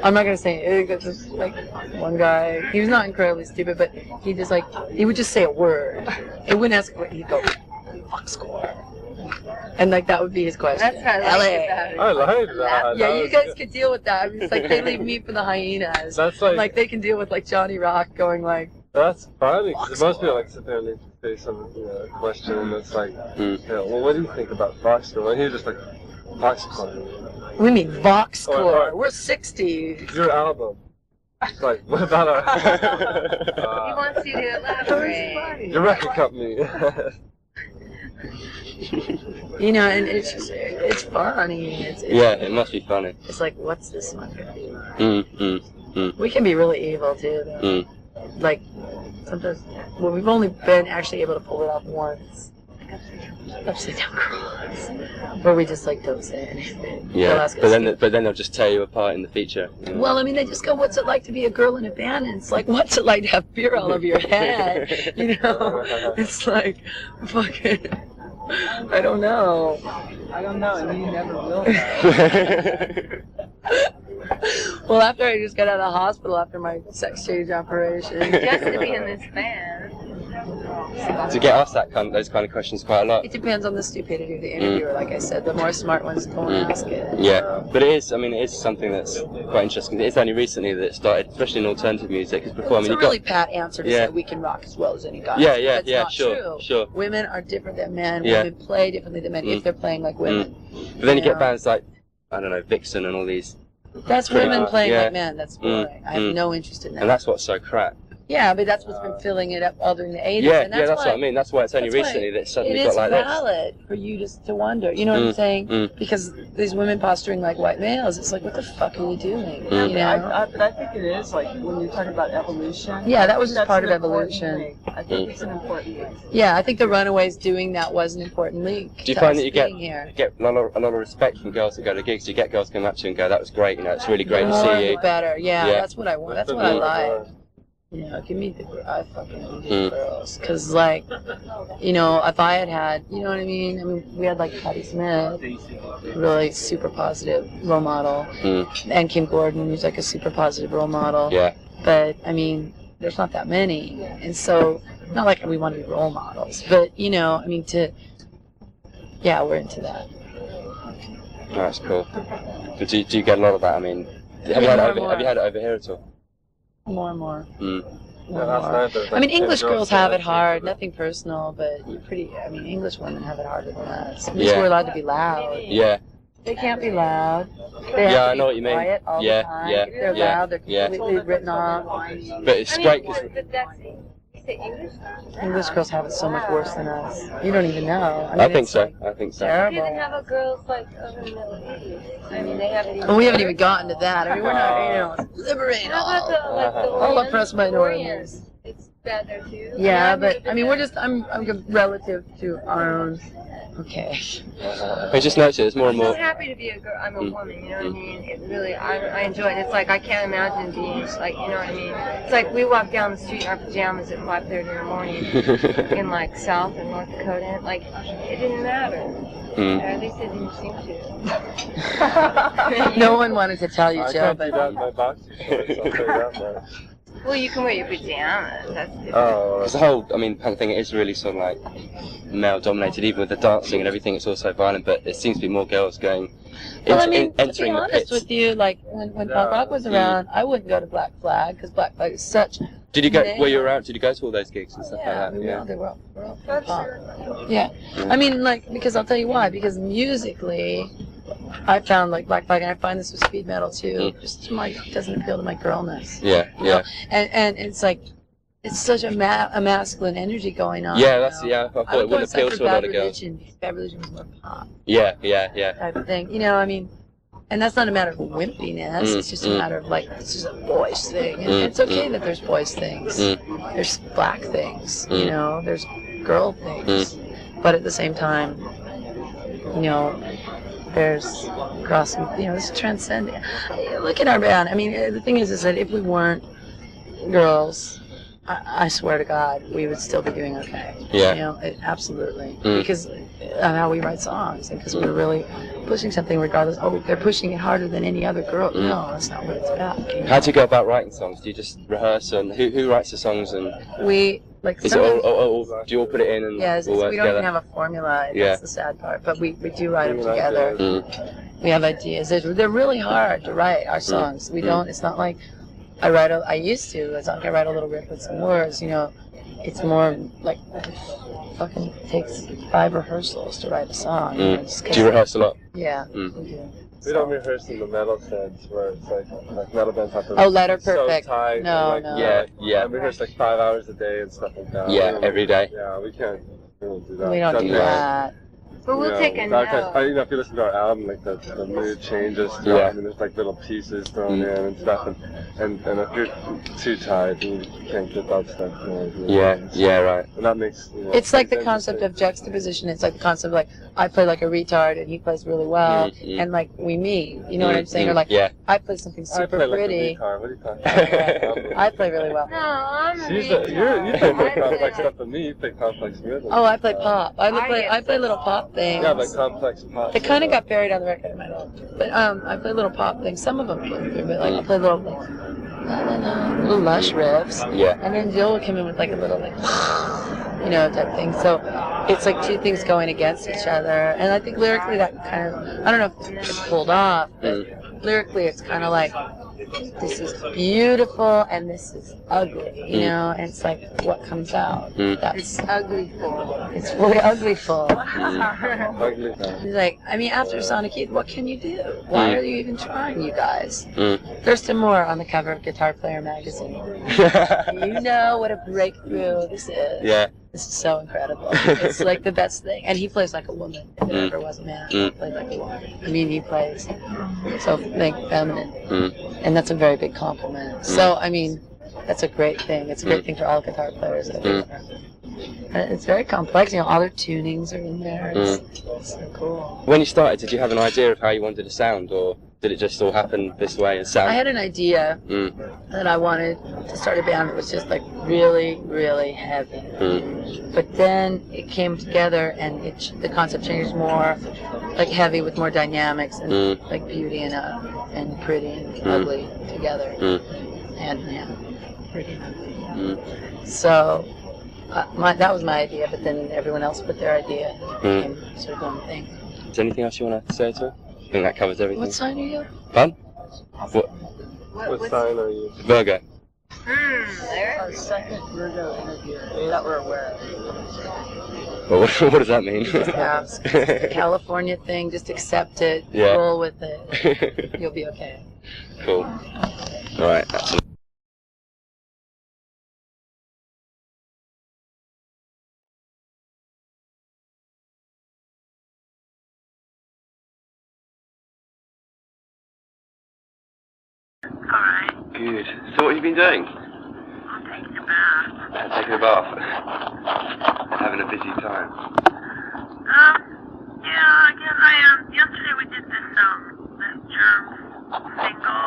I'm not gonna say it. That's just like one guy. He was not incredibly stupid, but he just like he would just say a word. He wouldn't ask what he'd go, fuck score, and like that would be his question. That's what I like about it. I like that. Yeah, you guys could deal with that. I mean, it's like they leave me for the hyenas. That's like they can deal with like Johnny Rock going like. That's funny, because most people like sit there and they say some question and it's like, well, what do you think about Foxcore? And he's just like, Foxcore. We mean Voxcore. Or We're 60s. your album. It's like, what about our... He wants you to elaborate. your record company. You know, and it's just, it's funny. It's yeah, it must be funny. It's like, what's this one gonna be? We can be really evil too, though. Like, sometimes, well, we've only been actually able to pull it off once. Upside Down Cross. Where we just like don't say anything. They'll Yeah, ask us but then they'll just tear you apart in the feature. You know? Well, I mean, they just go, "What's it like to be a girl in a band?" And it's like, "What's it like to have beer all over your head?" You know, it's like, fucking, I don't know. I don't know, and you never will know. Well, after I just got out of the hospital after my sex change operation, Just to be in this band. To get asked those kind of questions quite a lot. it depends on the stupidity of the interviewer. Like I said, the more smart ones don't ask it. Yeah, but it is something that's quite interesting. It's only recently that it started, especially in alternative music, because before, It's a really pat answer to say we can rock as well as any guy. Yeah, That's not sure, sure. Women are different than men. Yeah. Women play differently than men if they're playing like women. But then you know? get bands like, I don't know, Vixen and all these, That's women playing Yeah. like men. That's boring. I have no interest in that. and that's what's so crap. Yeah, but that's what's been filling it up all during the 80s. Yeah, and that's that's why what I mean. That's why it's only that's why recently that it's suddenly it got is like this. valid for you just to wonder. You know what I'm saying? Because these women posturing like white males, it's like, what the fuck are you doing? You know? But I think it is, like, when you're talking about evolution. Yeah, that was just that's part of an important evolution. thing. I think it's an important thing. Yeah, I think the Runaways doing that was an important link. Do you to find us that you get being here. a lot of respect from girls that go to gigs? Do you get girls coming up to you and go, "That was great, you know, it's really great The to more, see the you"? better. Yeah, Yeah. that's what I want. That's what I like. You know, give me the I fucking need girls. Because, like, you know, if I had, you know what I mean? I mean, we had, like, Patti Smith, really super positive role model, and Kim Gordon, who's, like, a super positive role model. Yeah. But, I mean, there's not that many. And so, not like we want to be role models, but, you know, I mean, yeah, we're into that. Oh, that's cool. But do you get a lot of that? I mean, have you had it over here at all? More and more. Mm. More and more. I mean, English girls have it hard. Nothing personal, but I mean, English women have it harder than us. At least we're allowed to be loud. Yeah. They can't be loud. They have to I know what you mean. quiet all the time. If they're loud, they're completely written off. But it's great because English girls have it so much worse than us. You don't even know. I think so. I think so. Terrible. Even have a girls like over the Middle East. I mean, they haven't even. Well, we haven't even gotten to that. I mean, we're not, you know, liberate How about the all oppressed minorities. It's bad there too. Yeah, but I mean, I'm relative to our own. Okay. I just noticed there's more and I'm more. so happy to be a girl. I'm a woman, you know what I mean? It really, I enjoy it. It's like I can't imagine being like, you know what I mean? It's like we walk down the street in our pajamas at 5:30 in the morning in like South and North Dakota. Like, it didn't matter. Or at least it didn't seem to. No one wanted to tell you, I Joe, can't but do that in my boxer shorts, I'll tell you that much. Well, you can wear your pajamas. That's different. Because the whole, I mean, punk thing is really sort of like male-dominated, even with the dancing and everything. It's also violent, but it seems to be more girls going, well, I mean, to be entering the honest pits. with you, like when punk rock was around, I wouldn't go to Black Flag because Black Flag is such. Did you go? Were you around? Did you go to all those gigs and stuff Yeah, like that? they were all punk. Yeah, I mean, like, because I'll tell you why. Because musically, I found like Black Flag, and I find this with speed metal too. Just doesn't appeal to my girlness. Yeah, you know? And it's like it's such a masculine energy going on. Yeah, that's I thought I would it wouldn't appeal to a lot of girls. Because Bad Religion was more pop Yeah. type of thing. You know, I mean, and that's not a matter of wimpiness. It's just a matter of like it's just a boys thing, and it's okay that there's boys things. There's black things. You know, there's girl things, but at the same time, you know. There's it's transcendent. Look at our band. I mean, the thing is that if we weren't girls, I swear to God, we would still be doing okay. Yeah. You know, absolutely. Because of how we write songs, and because we're really pushing something regardless. Oh, they're pushing it harder than any other girl. No, that's not what it's about. You know? How do you go about writing songs? Do you just rehearse, and who writes the songs? And we like. Is it all, do you all put it in and yeah, all work we don't together? even have a formula. Yeah. That's the sad part. But we do write them together. We have ideas. They're really hard to write our songs. We don't. It's not like I used to. It's not like I write a little riff with some words. You know, it's more like fucking takes 5 rehearsals to write a song. You know, do you rehearse a lot? Yeah, we do. We don't rehearse in the metal sense where it's like metal bands have to Letter Perfect. so tight. No, and, no. Yeah. We rehearse like 5 hours a day and stuff like that. Yeah, every day. Yeah, we can't really do that. We don't do that. But we'll take a that note. you know, if you listen to our album, like the mood changes. Yeah. I mean, there's like little pieces thrown in and stuff. And And if you're too tired, you can't get that stuff. Yeah, right. And that makes. It's like the concept of juxtaposition. It's like the concept of like I play like a retard and he plays really well, and like we meet. You know what I'm saying? Or like I play something super pretty. Like a retard. What are you talking about? I play really well. No, I'm a You play more complex stuff than me. You play complex rhythms. Oh, I play pop. I play little pop things. Yeah, like complex pop. They kind of got buried on the record in my life. But I play little pop things. Some of them came through, but like I play little like little lush riffs. Yeah. And then Jill would come in with like a little like type thing. So it's like two things going against each other. And I think lyrically that kind of I don't know if it's pulled off, but lyrically it's kind of like this is beautiful and this is ugly, and it's like what comes out. That's uglyful. It's really uglyful. He's like, I mean, after Sonic Youth, what can you do? Why are you even trying, you guys? Thurston Moore on the cover of Guitar Player magazine. You know what a breakthrough this is. Yeah. This is so incredible. It's like the best thing. And he plays like a woman, if there ever was a man. He plays like a woman. I mean, he plays so feminine. And that's a very big compliment. So, I mean, that's a great thing. It's a great thing for all guitar players. I think. It's very complex. All their tunings are in there. It's so cool. When you started, did you have an idea of how you wanted to sound, or did it just all happen this way and sound? I had an idea that I wanted to start a band that was just like really, really heavy. But then it came together and the concept changed more like heavy with more dynamics and like beauty and pretty and ugly together, hand in hand, pretty and ugly. So that was my idea, but then everyone else put their idea and it became sort of one thing. Is there anything else you want to say to her? I think that covers everything. What sign are you? Fun? What sign are you? Virgo. There. Our second Virgo interview that we're aware of. Well, what does that mean? Just ask. It's a California thing. Just accept it. Yeah. Roll with it. You'll be okay. Cool. All right. Alright. Good. So what have you been doing? I'm taking a bath. Taking a bath. And having a busy time. Yeah, again, yesterday we did this Germ single.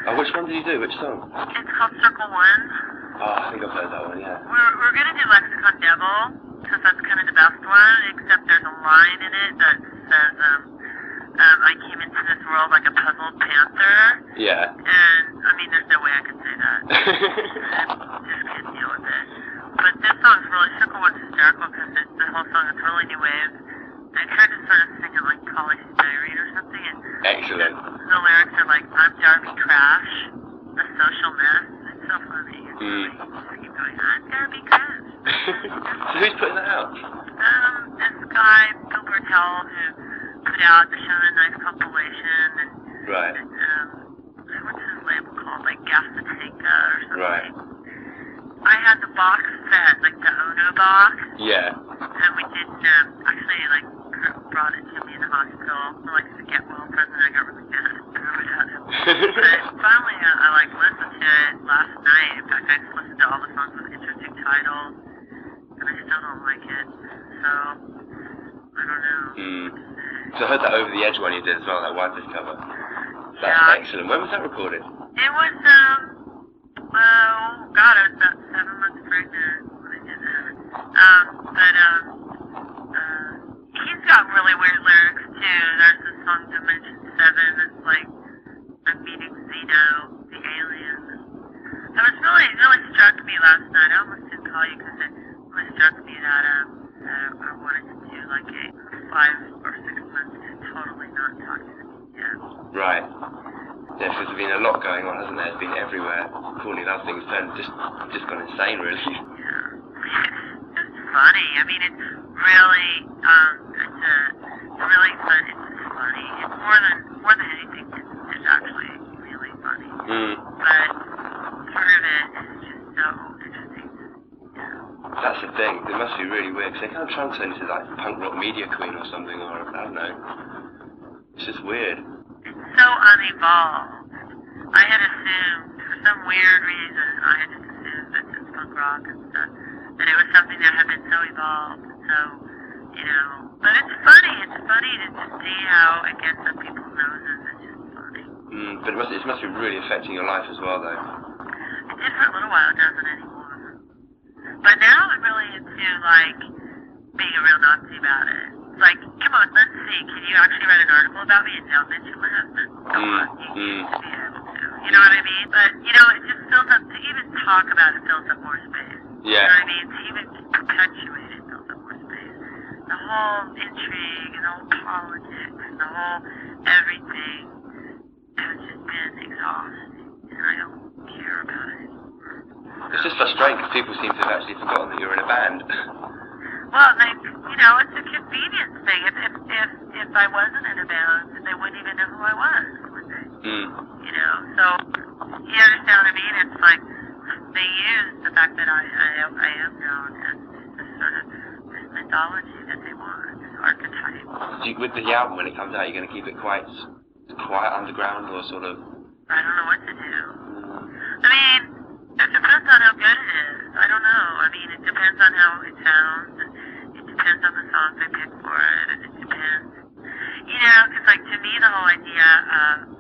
Oh, which one did you do? Which song? It's called Circle One. Oh, I think I've heard that one, yeah. We're gonna do Lexicon Devil, because that's kind of the best one, except there's a line in it that says, I came into this world like a puzzled panther. Yeah. And, I mean, there's no way I could say that. I just can't deal with it. But this song's really, Circle One's hysterical because the whole song is really new wave. I tried to sort of sing it like College Diary or something, and Excellent. the lyrics are like, I'm Darby Crash, a social mess. It's so funny. I keep going, I'm Darby Crash. So who's putting that out? This guy, Bill Bertel, who put out the Show and Nice compilation, and Right. what's his label called, like Gastateca or something. Right. I had the box set, like the Ono box, Yeah. and we didn't, actually, like, Kurt brought it to me in the hospital for, like, the get well present. I got really mad and threw it at him. But finally, I like, listened to it last night. In fact, I just listened to all the songs with interesting titles, and I still don't like it, so, I don't know. So I heard that Over the Edge one you did as well, that Wipers cover. That's Yeah. excellent. When was that recorded? It was, oh, God, I was about 7 months pregnant when I did that. He's got really weird lyrics, too. There's this song, Dimension 7, that's like, I'm meeting Zeno, the alien. It was really struck me last night. I almost didn't call you because it really struck me that, I wanted to do like a 5 or 6 months to totally not talk to them again. Right. Yeah, there's been a lot going on, hasn't there? It's been everywhere. Courtney, that thing's just gone insane, really. Yeah. It's funny. I mean, it's really, it's really fun. It's just funny. It's more than anything. It's actually really funny. But part of it is just so interesting. Yeah. That's the thing. It must be really weird, because they kind of translate into like punk rock media queen or something, or I don't know. It's just weird. It's so unevolved. I had assumed some weird reason, I had just assumed that it's punk rock and stuff. And it was something that had been so evolved. So, you know, but it's funny. It's funny to just see how it gets up people's noses. It's just funny. But it must be really affecting your life as well, though. It did for a little while. It doesn't anymore. But now I'm really into, like, being a real Nazi about it. It's like, come on, let's see. Can you actually write an article about me and not mention my husband? Come on. You should be able to. You know what I mean? But, you know, it just fills up, to even talk about it fills up more space. Yeah. You know what I mean? To even perpetuate it fills up more space. The whole intrigue and the whole politics and the whole everything has just been exhausting. And I don't care about it anymore. It's just frustrating because people seem to have actually forgotten that you're in a band. Well, like, you know, it's a convenience thing. If I wasn't in a band, they wouldn't even know who I was, would they? You know, so you understand what I mean? It's like they use the fact that I am known as this sort of this mythology that they want, this archetype. With the album, when it comes out, you're going to keep it quite quiet underground or sort of... I don't know what to do. I mean, it depends on how good it is. I don't know. I mean, it depends on how it sounds. And it depends on the songs I pick for it. And it depends. You know, because, like, to me, the whole idea of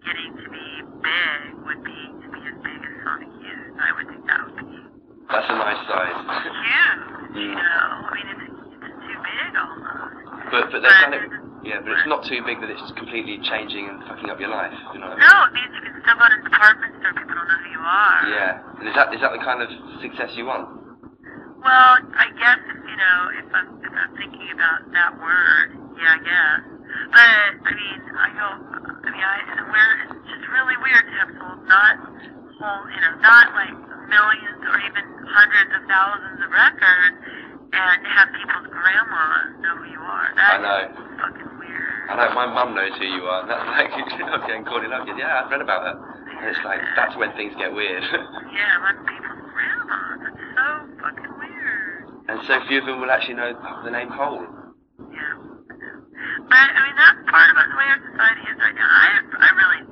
getting to be big would be to be as big as Sonic Youth. I would think that would be... That's a nice size. Huge, you know. I mean, it's too big almost. But they've done it... Yeah, but it's not too big that it's completely changing and fucking up your life, you know what I mean? No, it means you can still go to a department store, people don't know who you are. Yeah, and is that the kind of success you want? Well, I guess if I'm thinking about that word, yeah, I guess. But I mean, it's just really weird to have sold not like millions or even hundreds of thousands of records, and have people's grandmas know who you are. I know. Is fucking weird. I know, my mum knows who you are, and that's like, I'm getting called it up. Yeah, I've read about her. And it's like, that's when things get weird. Yeah, like people's grandmas. It's so fucking weird. And so few of them will actually know the name Hole. Yeah. But, I mean, that's part about the way our society is right now. I'm really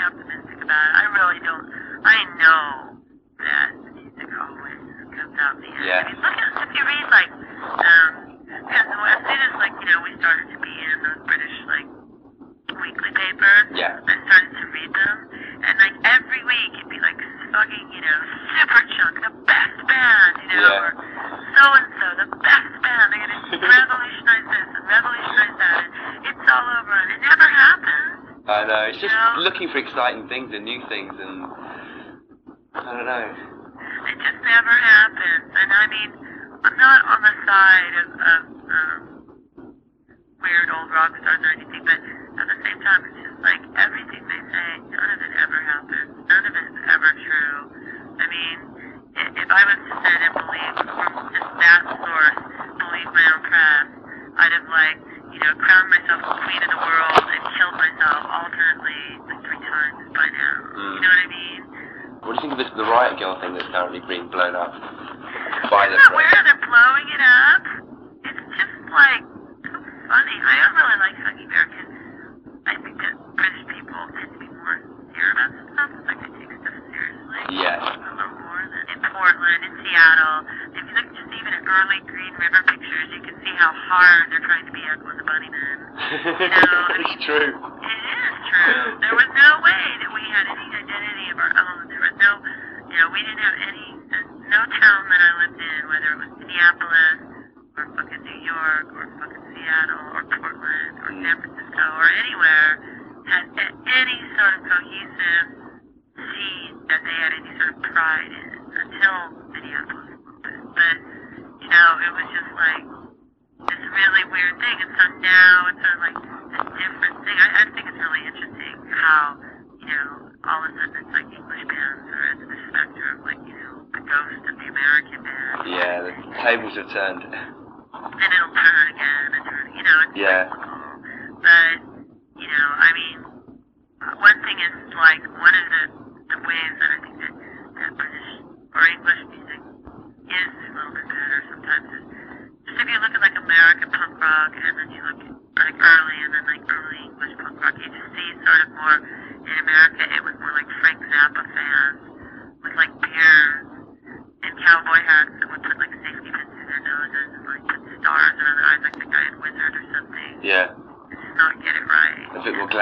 optimistic about it. I really don't, I know that the music always comes out in the end. Yeah. I mean, look at, if you read, like, because as soon as, like, we started to be in those British, like, weekly papers, Yeah. I started to read them, and, like, every week it'd be, like, fucking, Super Chunk, the best band, Yeah. or so-and-so, the best band, they're gonna revolutionize this and revolutionize that, and it's all over, and it never happens. I know, it's just looking for exciting things and new things, and I don't know. It just never happens, and I mean, I'm not on the side of weird old rock stars or anything, but at the same time, it's just like everything they say, none of it ever happens. None of it is ever true. I mean, if I was to sit and believe from just that source, believe my own press, I'd have crowned myself the queen of the world and killed myself alternately like 3 times by now. You know what I mean? What do you think of the Riot Girl thing that's currently being blown up by the Isn't that press? weird? They're blowing it up. It's just like so funny. I don't really like how Americans. I think that British people tend to be more sincere about stuff. Like they take stuff seriously. Yeah. A little more than in Portland, in Seattle. If you look just even at early Green River pictures, you can see how hard they're trying to be Echo and the Bunnymen. It's true. It is true. There was no way that we had any identity of our own. There was no, we didn't have no town that I lived in, whether it was Minneapolis or fucking New York or fucking Seattle or Portland or San Francisco or anywhere, had any sort of cohesive scene that they had any sort of pride in until Minneapolis a little bit. But, it was just like this really weird thing. And so now it's sort of like this different thing. I think it's really interesting how, all of a sudden it's like English bands are at the specter of like, the ghost of the American band. Yeah, the tables have turned. And it'll turn again and turn, it's cyclical. But, I mean, one thing is like one of the ways that I think that British or English music is a little bit better sometimes is just if you look at like American punk rock and then you look at like early and then like early English punk rock, you just see sort of more in America it was more like Frank Zappa fans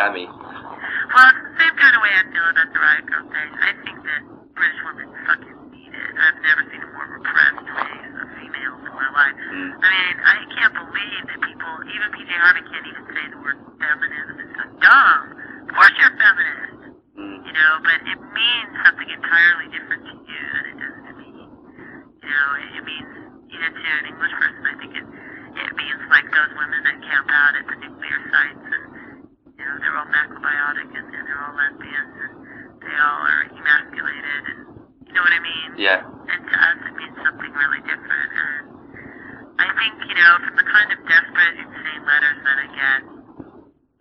slammy. Well, it's the same kind of way I feel about the Riot Girl thing. I think that British women fucking need it. I've never seen a more repressed race of females in my life. I mean, I can't believe that people, even PJ Harvey can't even say the word feminism. It's so dumb. Of course you're a feminist. You know, but it means something entirely different to you than it does to me. You know, it means, even to an English person, I think it means like those women that camp out at the nuclear sites and, you know, they're all macrobiotic and they're all lesbians and they all are emasculated and, you know what I mean? Yeah. And to us it means something really different. And I think, you know, from the kind of desperate, insane letters that I get,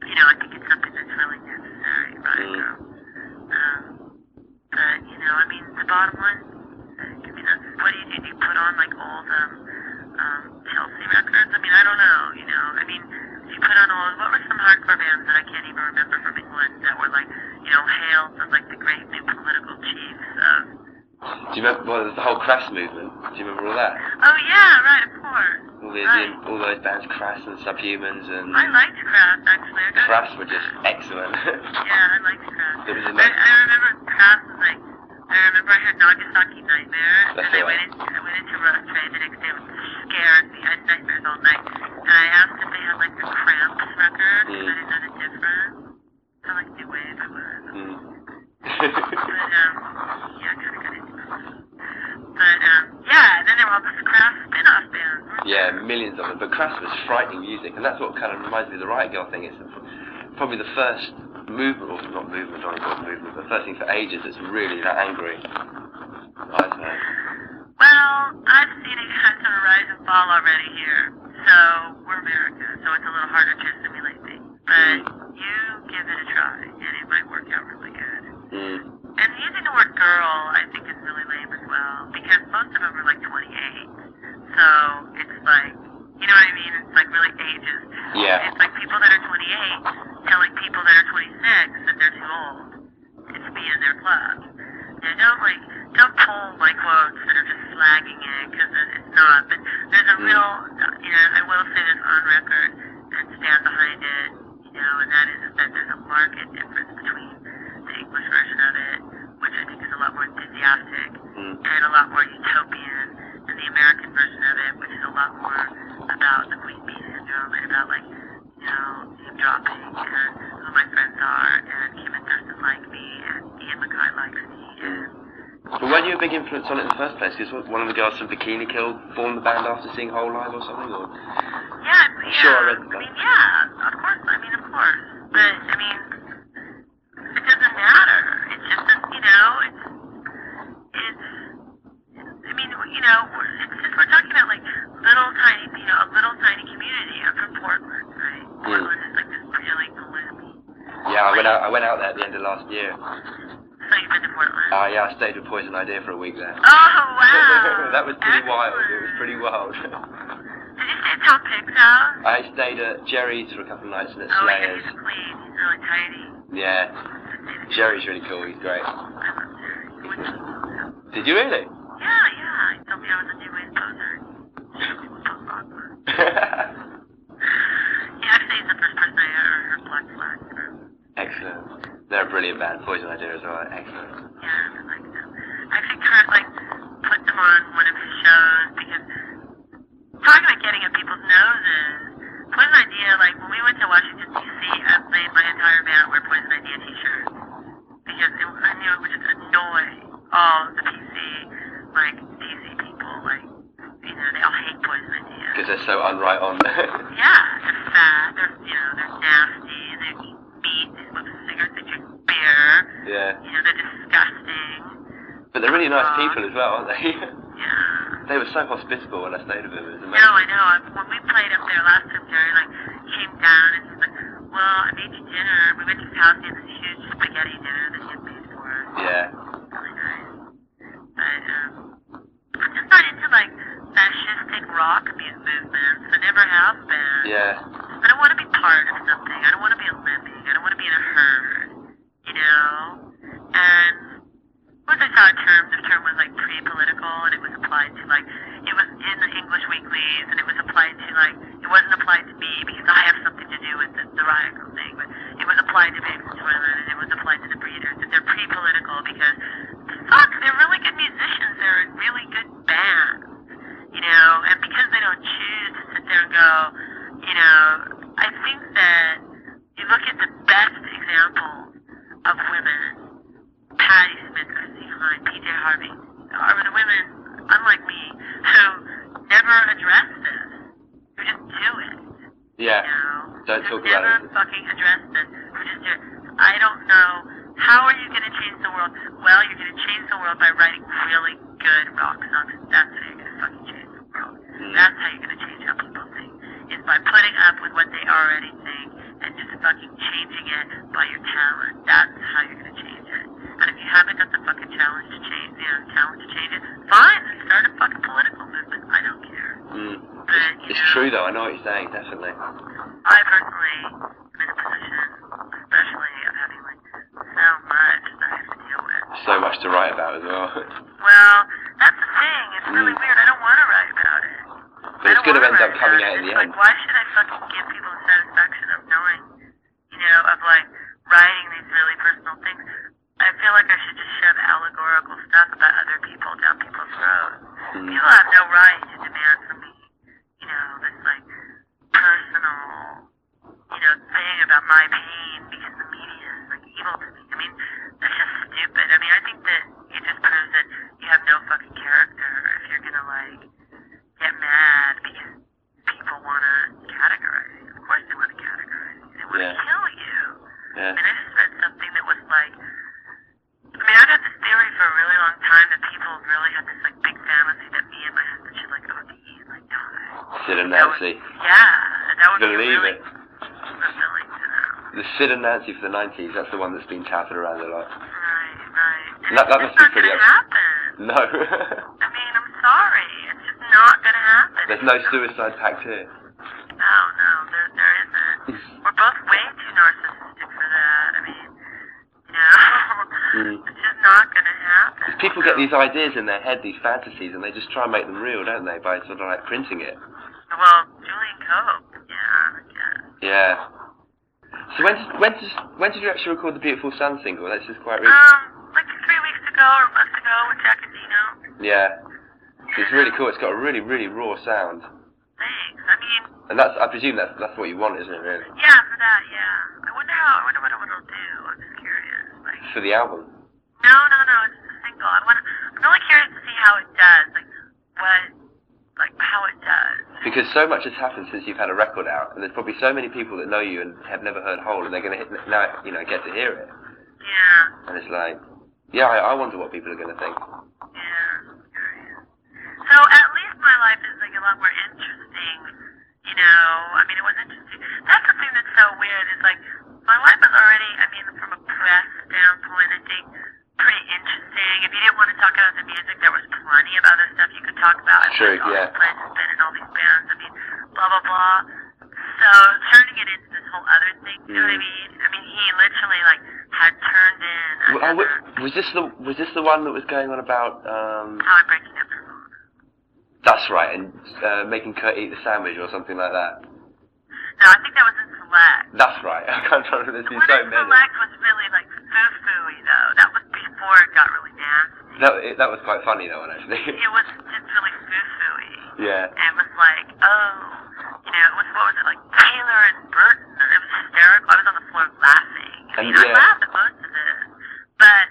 you know, I think it's something that's really necessary, right, girl? But, you know, I mean, the bottom line, I mean, what do? Do you put on, like, old, Chelsea records? I mean, I don't know, you know. I mean, if you put on what were some hardcore bands that I can't even remember from England that were, like, you know, hailed as, like, the great new political chiefs of... Do you remember the whole Crass movement? Do you remember all that? Oh, yeah, right, of course. All those bands, Crass and Subhumans and... I liked Crass, actually. Crass were just excellent. Yeah, I liked Crass. It was I remember Crass was like... I remember I had Nagasaki Nightmare, That's and I right. went into Rough Trade the next day. I was scared. I had nightmares all night. And I asked if they had like the Cramps record, because I didn't know the difference. So like New Wave it was. But yeah, I kind of got into it. But yeah, and then there were all those Crass spin-off bands. Yeah, millions of them. But Crass was frightening music, and that's what kind of reminds me of the Riot Girl thing. It's probably the first movement, or not movement, not important movement, but first thing for ages that's really that angry. I've heard. Well, I've seen it kind of rise and fall already here. So, we're America, so it's a little harder to assimilate things. But you give it a try, and it might work out really good. And using the word girl, I think, is really lame as well, because most of them are like 28. So, it's like, you know what I mean? It's like really ages. Yeah. It's like people that are 28 telling people that are 26 that they're too old to be in their club. You know, don't pull my quotes that are just slagging it, because it's not. But there's a real, you know, I will say this on record and stand behind it, you know, and that is that there's a marked difference between the English version of it, which I think is a lot more enthusiastic and a lot more utopian, and the American version of it, which is a lot more about the Queen Bee syndrome and about, like, you know, name dropping and who my friends are, and Kim and Thurston like me, and Ian Mackay likes me, and... But weren't you a big influence on it in the first place? Because one of the girls from Bikini Kill formed the band after seeing Whole Live or something? Or? Yeah, I'm sure I read that. I mean, yeah, of course. But, I mean, it doesn't matter. It's just that, you know, I mean, you know, we're talking about, like, little tiny, you know, a little tiny community. I'm from Portland, right? Portland is, like, this really gloomy. Yeah, I went out there at the end of last year. So you've been to Portland? Yeah, I stayed with Poison Idea for a week there. Oh, wow! That was pretty wild. Excellent. It was pretty wild. Did you stay at Tom Pick's house? I stayed at Jerry's for a couple of nights and at Oh, yeah, Slayer's. he's clean. He's really tidy. Yeah. Jerry's really cool. He's great. I love Jerry. He went to school with him. Did you really? Yeah. He told me I was a new wave poser. He showed me what punk rock was. Yeah, actually, he's the first person I ever heard Black Flag from. Excellent. They're a brilliant band. Poison Idea as well. Excellent. Yeah, I really like them. I actually Kurt, like, put them on one of his shows because talking about getting at people's noses. Poison Idea, like, when we went to Washington, D.C., I made my entire band wear Poison Idea t-shirts because I knew it would just annoy all the DC people, like, you know, they all hate Poison Idea. Because they're so unright on. Yeah, they're fat, they're nasty, they eat meat, they smoke cigarettes, they drink beer. Yeah. You know, they're disgusting. But they're really nice people as well, aren't they? Yeah. They were so hospitable when I stayed with them. It was amazing. No, I know. When we played up there last time, Jerry, like, came down and he's like, well, I made you dinner. We went to his house, he had this huge spaghetti dinner that he had made for us. Yeah. Really nice. But, I'm just not into, like, fascistic rock music movements. I never have been. Yeah. I don't want to be part of something. I don't want to be a lemming. I don't want to be in a herd. You know? And once I saw a term, the term was like pre-political, and it was applied to, like, it was in the English weeklies, and it was applied to, like, it wasn't applied to me because I have something nothing to do with the riot girl thing, but it was applied to Babes in Toyland, and it was applied to the Breeders, that they're pre-political because, fuck, they're really good musicians, they're in really good bands, you know, and because they don't choose to sit there and go, you know, I think that you look at the best examples of women, Patti Smith, Chrissy Hynde, PJ Harvey, are the women, unlike me, who never address this, who just do it. Yeah. You know? Don't talk about never it. fucking address this, who just do it. I don't know, how are you going to change the world? Well, you're going to change the world by writing really good rock songs. That's how you're going to fucking change the world. That's how you're going to change how people think, is by putting up with what they already think and just fucking changing it by your talent. That's how you're going to change it. And if you haven't got the fucking challenge to change, talent to change it, fine, then start a fucking political movement. I don't care. But, It's true though, I know what you're saying, definitely. I personally am in a position, especially of having like so much that I have to deal with. So much to write about as well. Well, that's the thing. It's really weird. I don't want to write about it. But it's going to end up coming out in the end. Like, why should I fucking give people the satisfaction of knowing, you know, of like writing these really personal things? I feel like I should just shove allegorical stuff about other people down people's throats. People have no right to demand from me, you know, this like personal, you know, thing about my pain because the media is like evil to me. I mean, that's just stupid. I mean, I think that it just proves that you have no fucking character if you're gonna like get mad because people want to categorize you. Of course they want to categorize you. They want to kill you. Yeah. I mean, I just read something that was like, I mean, I've had this theory for a really long time that people really have this like big fantasy that me and my husband should like OD and like die. Sid and Nancy. That would Believe be really it. fulfilling to know. The Sid and Nancy for the 90s, that's the one that's been touted around a lot. Right. And That it's must just be not pretty gonna happen. No. I mean, I'm sorry. It's just not gonna happen. There's no suicide pact here. No, there isn't. We're both way too narcissistic for that. I mean, you know, it's just not gonna happen. Because people get these ideas in their head, these fantasies, and they just try and make them real, don't they, by sort of like printing it. Well, Julian Cope, I guess. Yeah. So when did you actually record the Beautiful Sun single? That's just quite recent. Like 3 weeks ago or a month ago with Jack and Dino. Yeah. So it's really cool. It's got a really, really raw sound. Thanks. I mean. And I presume that's what you want, isn't it? Really? Yeah, for that. Yeah. I wonder what it'll do. I'm just curious. Like. For the album. No. It's a single. I'm really curious to see how it does. How it does. Because so much has happened since you've had a record out, and there's probably so many people that know you and have never heard Hole, and they're going to now, you know, get to hear it. Yeah. And it's like, yeah, I wonder what people are going to think. Yeah, I'm curious. So at least my life is like a lot more interesting, you know. I mean, it was interesting. That's the thing that's so weird. Is like my life was already, I mean, from a press standpoint, I think pretty interesting. If you didn't want to talk about the music, there was plenty of other stuff you could talk about. True, yeah. I've been in all these bands. I mean, blah blah blah. So turning it into this whole other thing, you know what I mean? I mean, he literally like had turned in. Was this the one that was going on about? How I'm breaking up your phone. That's right, and making Kurt eat the sandwich or something like that. No, I think that was in Select. That's right. I can't remember. There's been so many. Select was really like foo-foo-y though. That was before it got really nasty. That was quite funny though, actually. It was just really foo-foo-y. Yeah. And it was like, you know, what was it, like Taylor and Burton? And it was hysterical. I was on the floor laughing. I mean, I laughed at most of it. But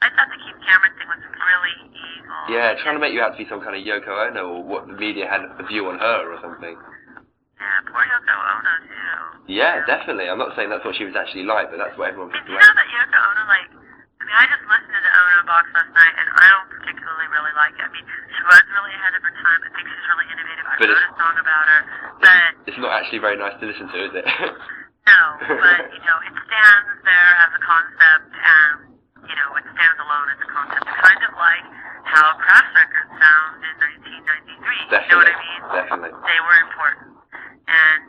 I thought the Keith Cameron thing was really evil. Yeah, trying to make you out to be some kind of Yoko Ono, or what the media had a view on her or something. Yeah, poor Yoko Ono too. Yeah, definitely. I'm not saying that's what she was actually like, but that's what everyone I mean, thinks. you know that Yoko Ono, like, I mean, I just listened to the Ono box last night, and I don't particularly really like it. I mean, she was really ahead of her time. I think she's really innovative. I wrote a song about her, but it's not actually very nice to listen to, is it? No, but, you know, it stands there as a concept, and, you know, it stands alone as a concept. Kind of like how Craft Records sound in 1993. Definitely. You know what I mean? Definitely. They were important. And,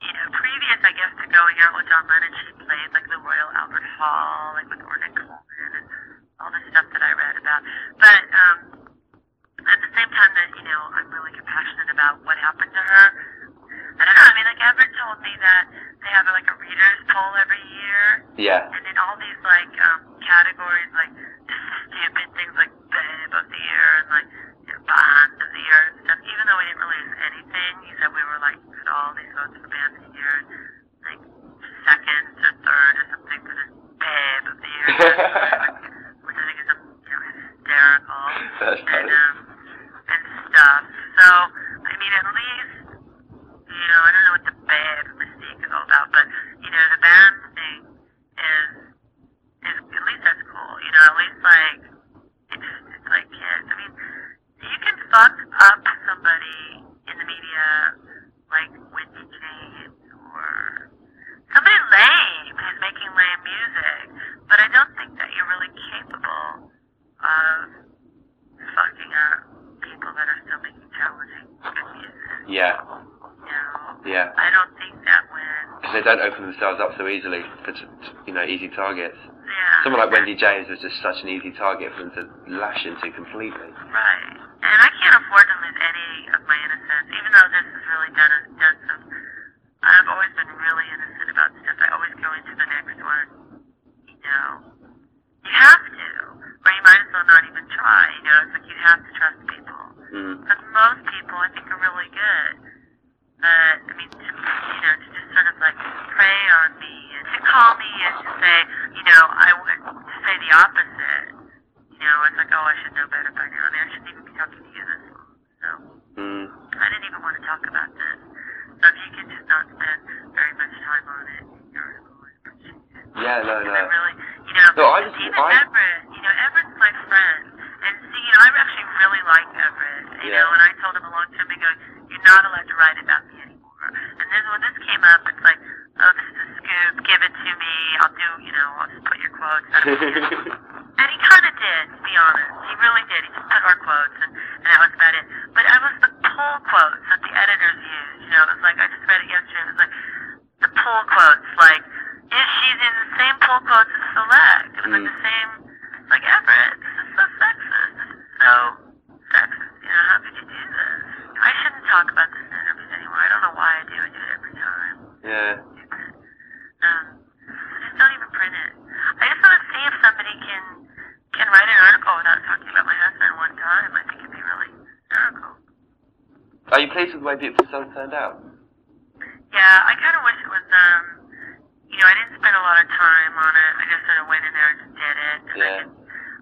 you know, previous, I guess, to going out with John Lennon, she played, like, the Royal Albert Hall, like, with Ornette Coleman, and all the stuff that I read about. But, at the same time that, you know, I'm really compassionate about what happened to her, I don't know, I mean, like, like Everett told me that they have like a readers poll every year. Yeah. And in all these like categories, like stupid things like babe of the year and like band of the year and stuff. Even though we didn't release anything, he said we were like got all these votes for band of the year, and, like second or third or something for this babe of the year, which I think is hysterical. That's funny. And stuff. So I mean, at least. You know, I don't know what the babe mystique is all about, but, you know, the band thing is at least that's cool. You know, at least, like, it's like kids. I mean, you can fuck up somebody in the media, like Whitney James, or somebody lame who's making lame music, but I don't think that you're really capable of fucking up people that are still making challenging good music. Yeah. Yeah. I don't think that when... Because they don't open themselves up so easily for, you know, easy targets. Yeah. Someone like Wendy James was just such an easy target for them to lash into completely. Right. And I can't afford to lose any of my innocence, even though this has really done some... I've always been really innocent about stuff. I always go into the next one, you know. You have to, or you might as well not even try, you know. It's like you have to trust people. Because most people, I think, are really good. But, I mean, you know, to just sort of like prey on me and to call me and to say, you know, I would to say the opposite. You know, it's like, oh, I should know better by now. I mean, I shouldn't even be talking to you this long. So, I didn't even want to talk about this. So if you could just not spend very much time on it, you're really appreciate it. Yeah, no. And I really, you know, No, Everett, you know, Everett's my friend. And see, you know, I actually really like Everett. You know, and I told him a long time ago, you're not allowed to write about me anymore. And then when this came up, it's like, oh, this is a scoop, give it to me, I'll do, you know, I'll just put your quotes out of it. And he kind of did, to be honest. He really did. He just put our quotes, and that was about it. But I was the pull quotes that the editors used. You know, it was like, I just read it yesterday, it was like, the pull quotes, like, is she in the same pull quotes as Select? It was like the same, like, Everett, this is so sexist. This is so sexist. You know, how could you do this? I shouldn't talk about this in interviews anymore. I don't know why I do it every time. Yeah. Stupid. Just don't even print it. I just want to see if somebody can write an article without talking about my husband one time. I think it'd be really hysterical. Are you pleased with the way Beautiful Sons turned out? Yeah, I kind of wish it was, you know, I didn't spend a lot of time on it. I just sort of went in there and just did it. And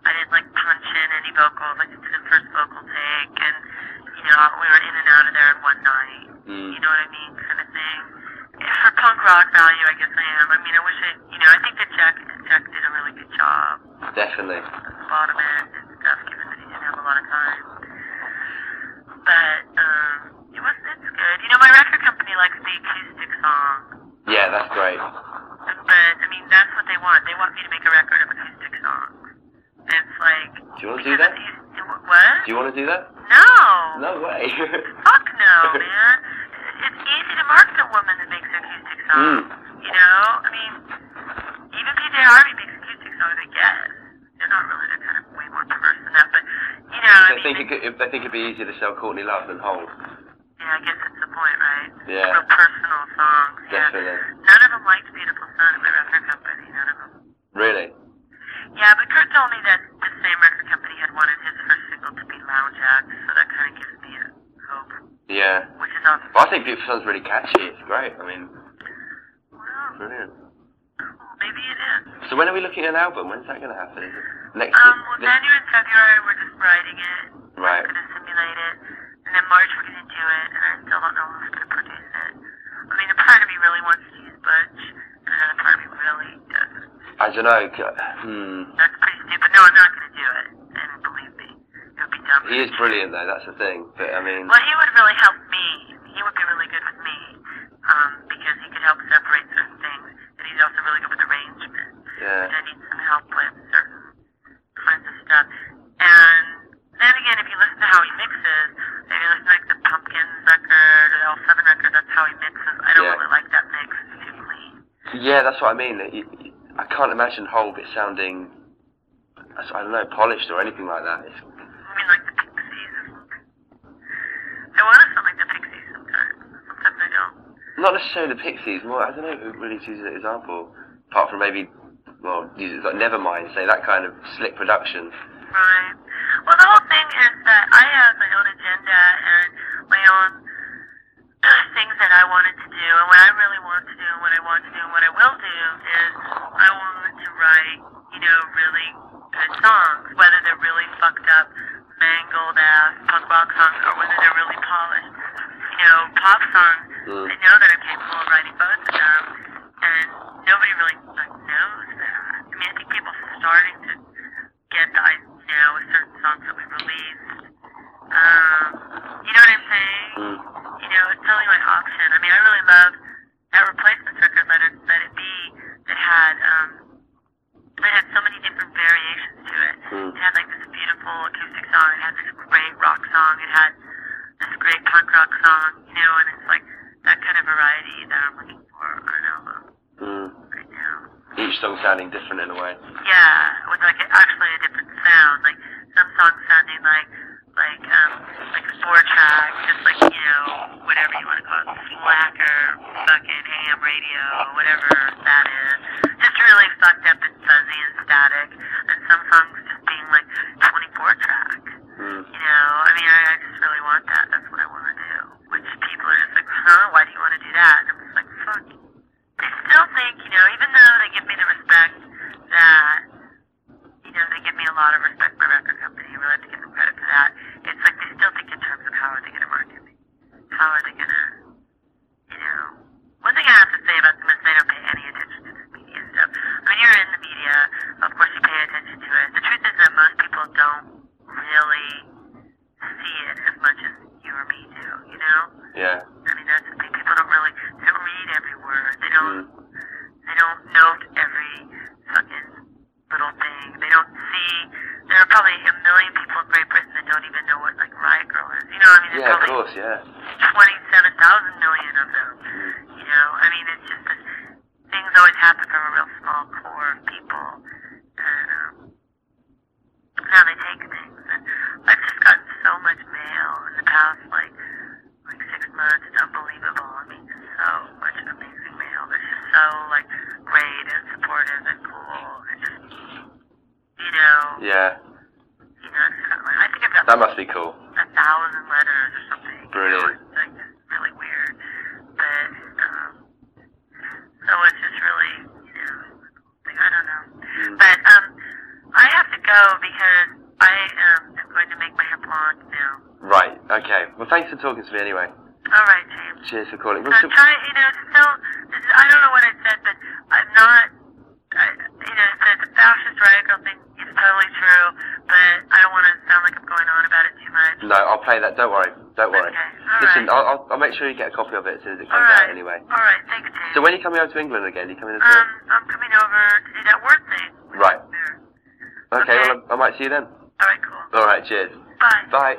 I didn't like punch in any vocals. I just did the first vocal take, and, you know, we were in and out of there in one night. You know what I mean? Kind of thing. For punk rock value, I guess I am. I mean, I wish you know, I think that Jack did a really good job. Definitely. At the bottom end and stuff, given that he didn't have a lot of time. But, it's good. You know, my record company likes the acoustic song. Yeah, that's great. But, I mean, that's what they want. They want me to make a record of acoustic songs. And it's like... Do you want to do that? What? Do you want to do that? No! No way. Fuck no, man. It's easy to market a woman that makes acoustic songs. You know? I mean, even PJ Harvey makes acoustic songs, I guess. They're not really, they're kind of way more perverse than that, but, you know, They think it'd be easier to sell Courtney Love than Hold. Yeah, I guess that's the point, right? Yeah. Real personal songs. Definitely. Yeah. None of them liked Beautiful Sun at my record company. None of them. Really? Yeah, but Kurt told me that the same record company had wanted his first single to be Lounge Act, so that kind of gives me a hope. Yeah. Which is awesome. Well, I think Beautiful Sun's really catchy. It's great. I mean, brilliant. Cool. Maybe it is. So when are we looking at an album? When's that going to happen? Is it next Well, January and February, we're just writing it. Right. We're going to simulate it. And then March, we're going to do it, and I still don't know who's going to produce it. I mean, a part of me really wants to use Butch, and another part of me really doesn't. I don't know. That's pretty stupid. No, I'm not going to do it. And believe me, it would be dumb. He is brilliant, though. That's the thing. But I mean, well, he would really help me. He would be really good with me, because he could help separate certain things, and he's also really good with arrangement. yeah. Which I need some help with certain kinds of stuff. And then again, if you listen to how he mixes, if you listen to like the Pumpkins record or the L7 record, that's how he mixes. I don't really like that mix. It's too clean. Yeah, that's what I mean. I can't imagine Holbit sounding, I don't know, polished or anything like that. I mean, like the Pixies or something. I want to sound like the Pixies sometimes. Sometimes I don't. No, not necessarily the Pixies, more, I don't know who really chooses an example, apart from maybe, well, use it like Nevermind, say that kind of slick production. Right. Well, the whole thing is that I have my own agenda and my own things that I wanted to do, and what I really want to do, and what I want to do, and what I will do is I want to write, you know, really good songs, whether they're really fucked up, mangled ass punk rock songs, or whether they're really polished, you know, pop songs. I know that I'm capable of writing both of them, and nobody really like knows that. I mean, I think people are starting to get the idea now with certain songs that we released. You know what I'm saying? You know, it's totally my option. I mean, I really love that Replacements record, Let It Be, that had so many different variations to it. It had like this beautiful acoustic song, it had this great rock song, it had this great punk rock song, you know, and it's like that kind of variety that I'm looking for on an album right now. Each song sounding different in a way. Yeah, with like actually a different sound. Like some songs sounding like a 4-track, just like, you know, whatever you want to call it, slacker, fucking AM radio, whatever that is. Just really fucked up and fuzzy and static. And some songs just being like 24-track. You know, I mean, I just really want that. That's what I want to do. Which people are just like, huh? Why do you want to do that? And I'm just like, fuck. They still think, you know, even though they give me the respect that, you know, they give me a lot of respect, my record company, I really have to give them credit for that. It's like they still think in terms of how are they going to market me? How are they going to, you know. One thing I have to say about them is they don't pay any attention to this media stuff. I mean, you're in the media, of course you pay attention to it. The truth is that most people don't really see it as much as you or me do, you know? Yeah. I mean, that's the thing. People don't really, they don't read every word. They don't note every fucking little thing. They don't see, there are probably a million people in Great Britain that don't even know what, like, Riot Girl is. You know, I mean, there's Yeah, of probably course, yeah. 27,000 million of them. You know, I mean, it's just that things always happen from a real small core of people. And now they take things. And I've just gotten so much mail in the past, like 6 months. It's unbelievable. I mean, just so much amazing mail. It's just so, like, great and supportive and cool. And just, you know. Yeah. You know, I think I've got That must be cool. 1,000 letters or something. Brilliant. You know, it's like just really weird. But, so it's just really, you know, like, I don't know. But, I have to go because I am going to make my hair blonde now. Right, okay. Well, thanks for talking to me anyway. All right, James. Cheers for calling. So try, you know, I don't know what I said, but I'm not, you know, the fascist Riot Girl thing is totally true, but I don't want to sound like I'm going on about it too much. No, I'll play that. Don't worry. Don't worry. Okay, all Listen, right. I'll make sure you get a copy of it as soon as it All comes right. out anyway. All right, thanks, James. So when are you coming over to England again? Are you coming in today? I'm coming over to do that word thing. Right. There. Okay, well, I might see you then. All right, cool. All right, cheers. Bye. Bye.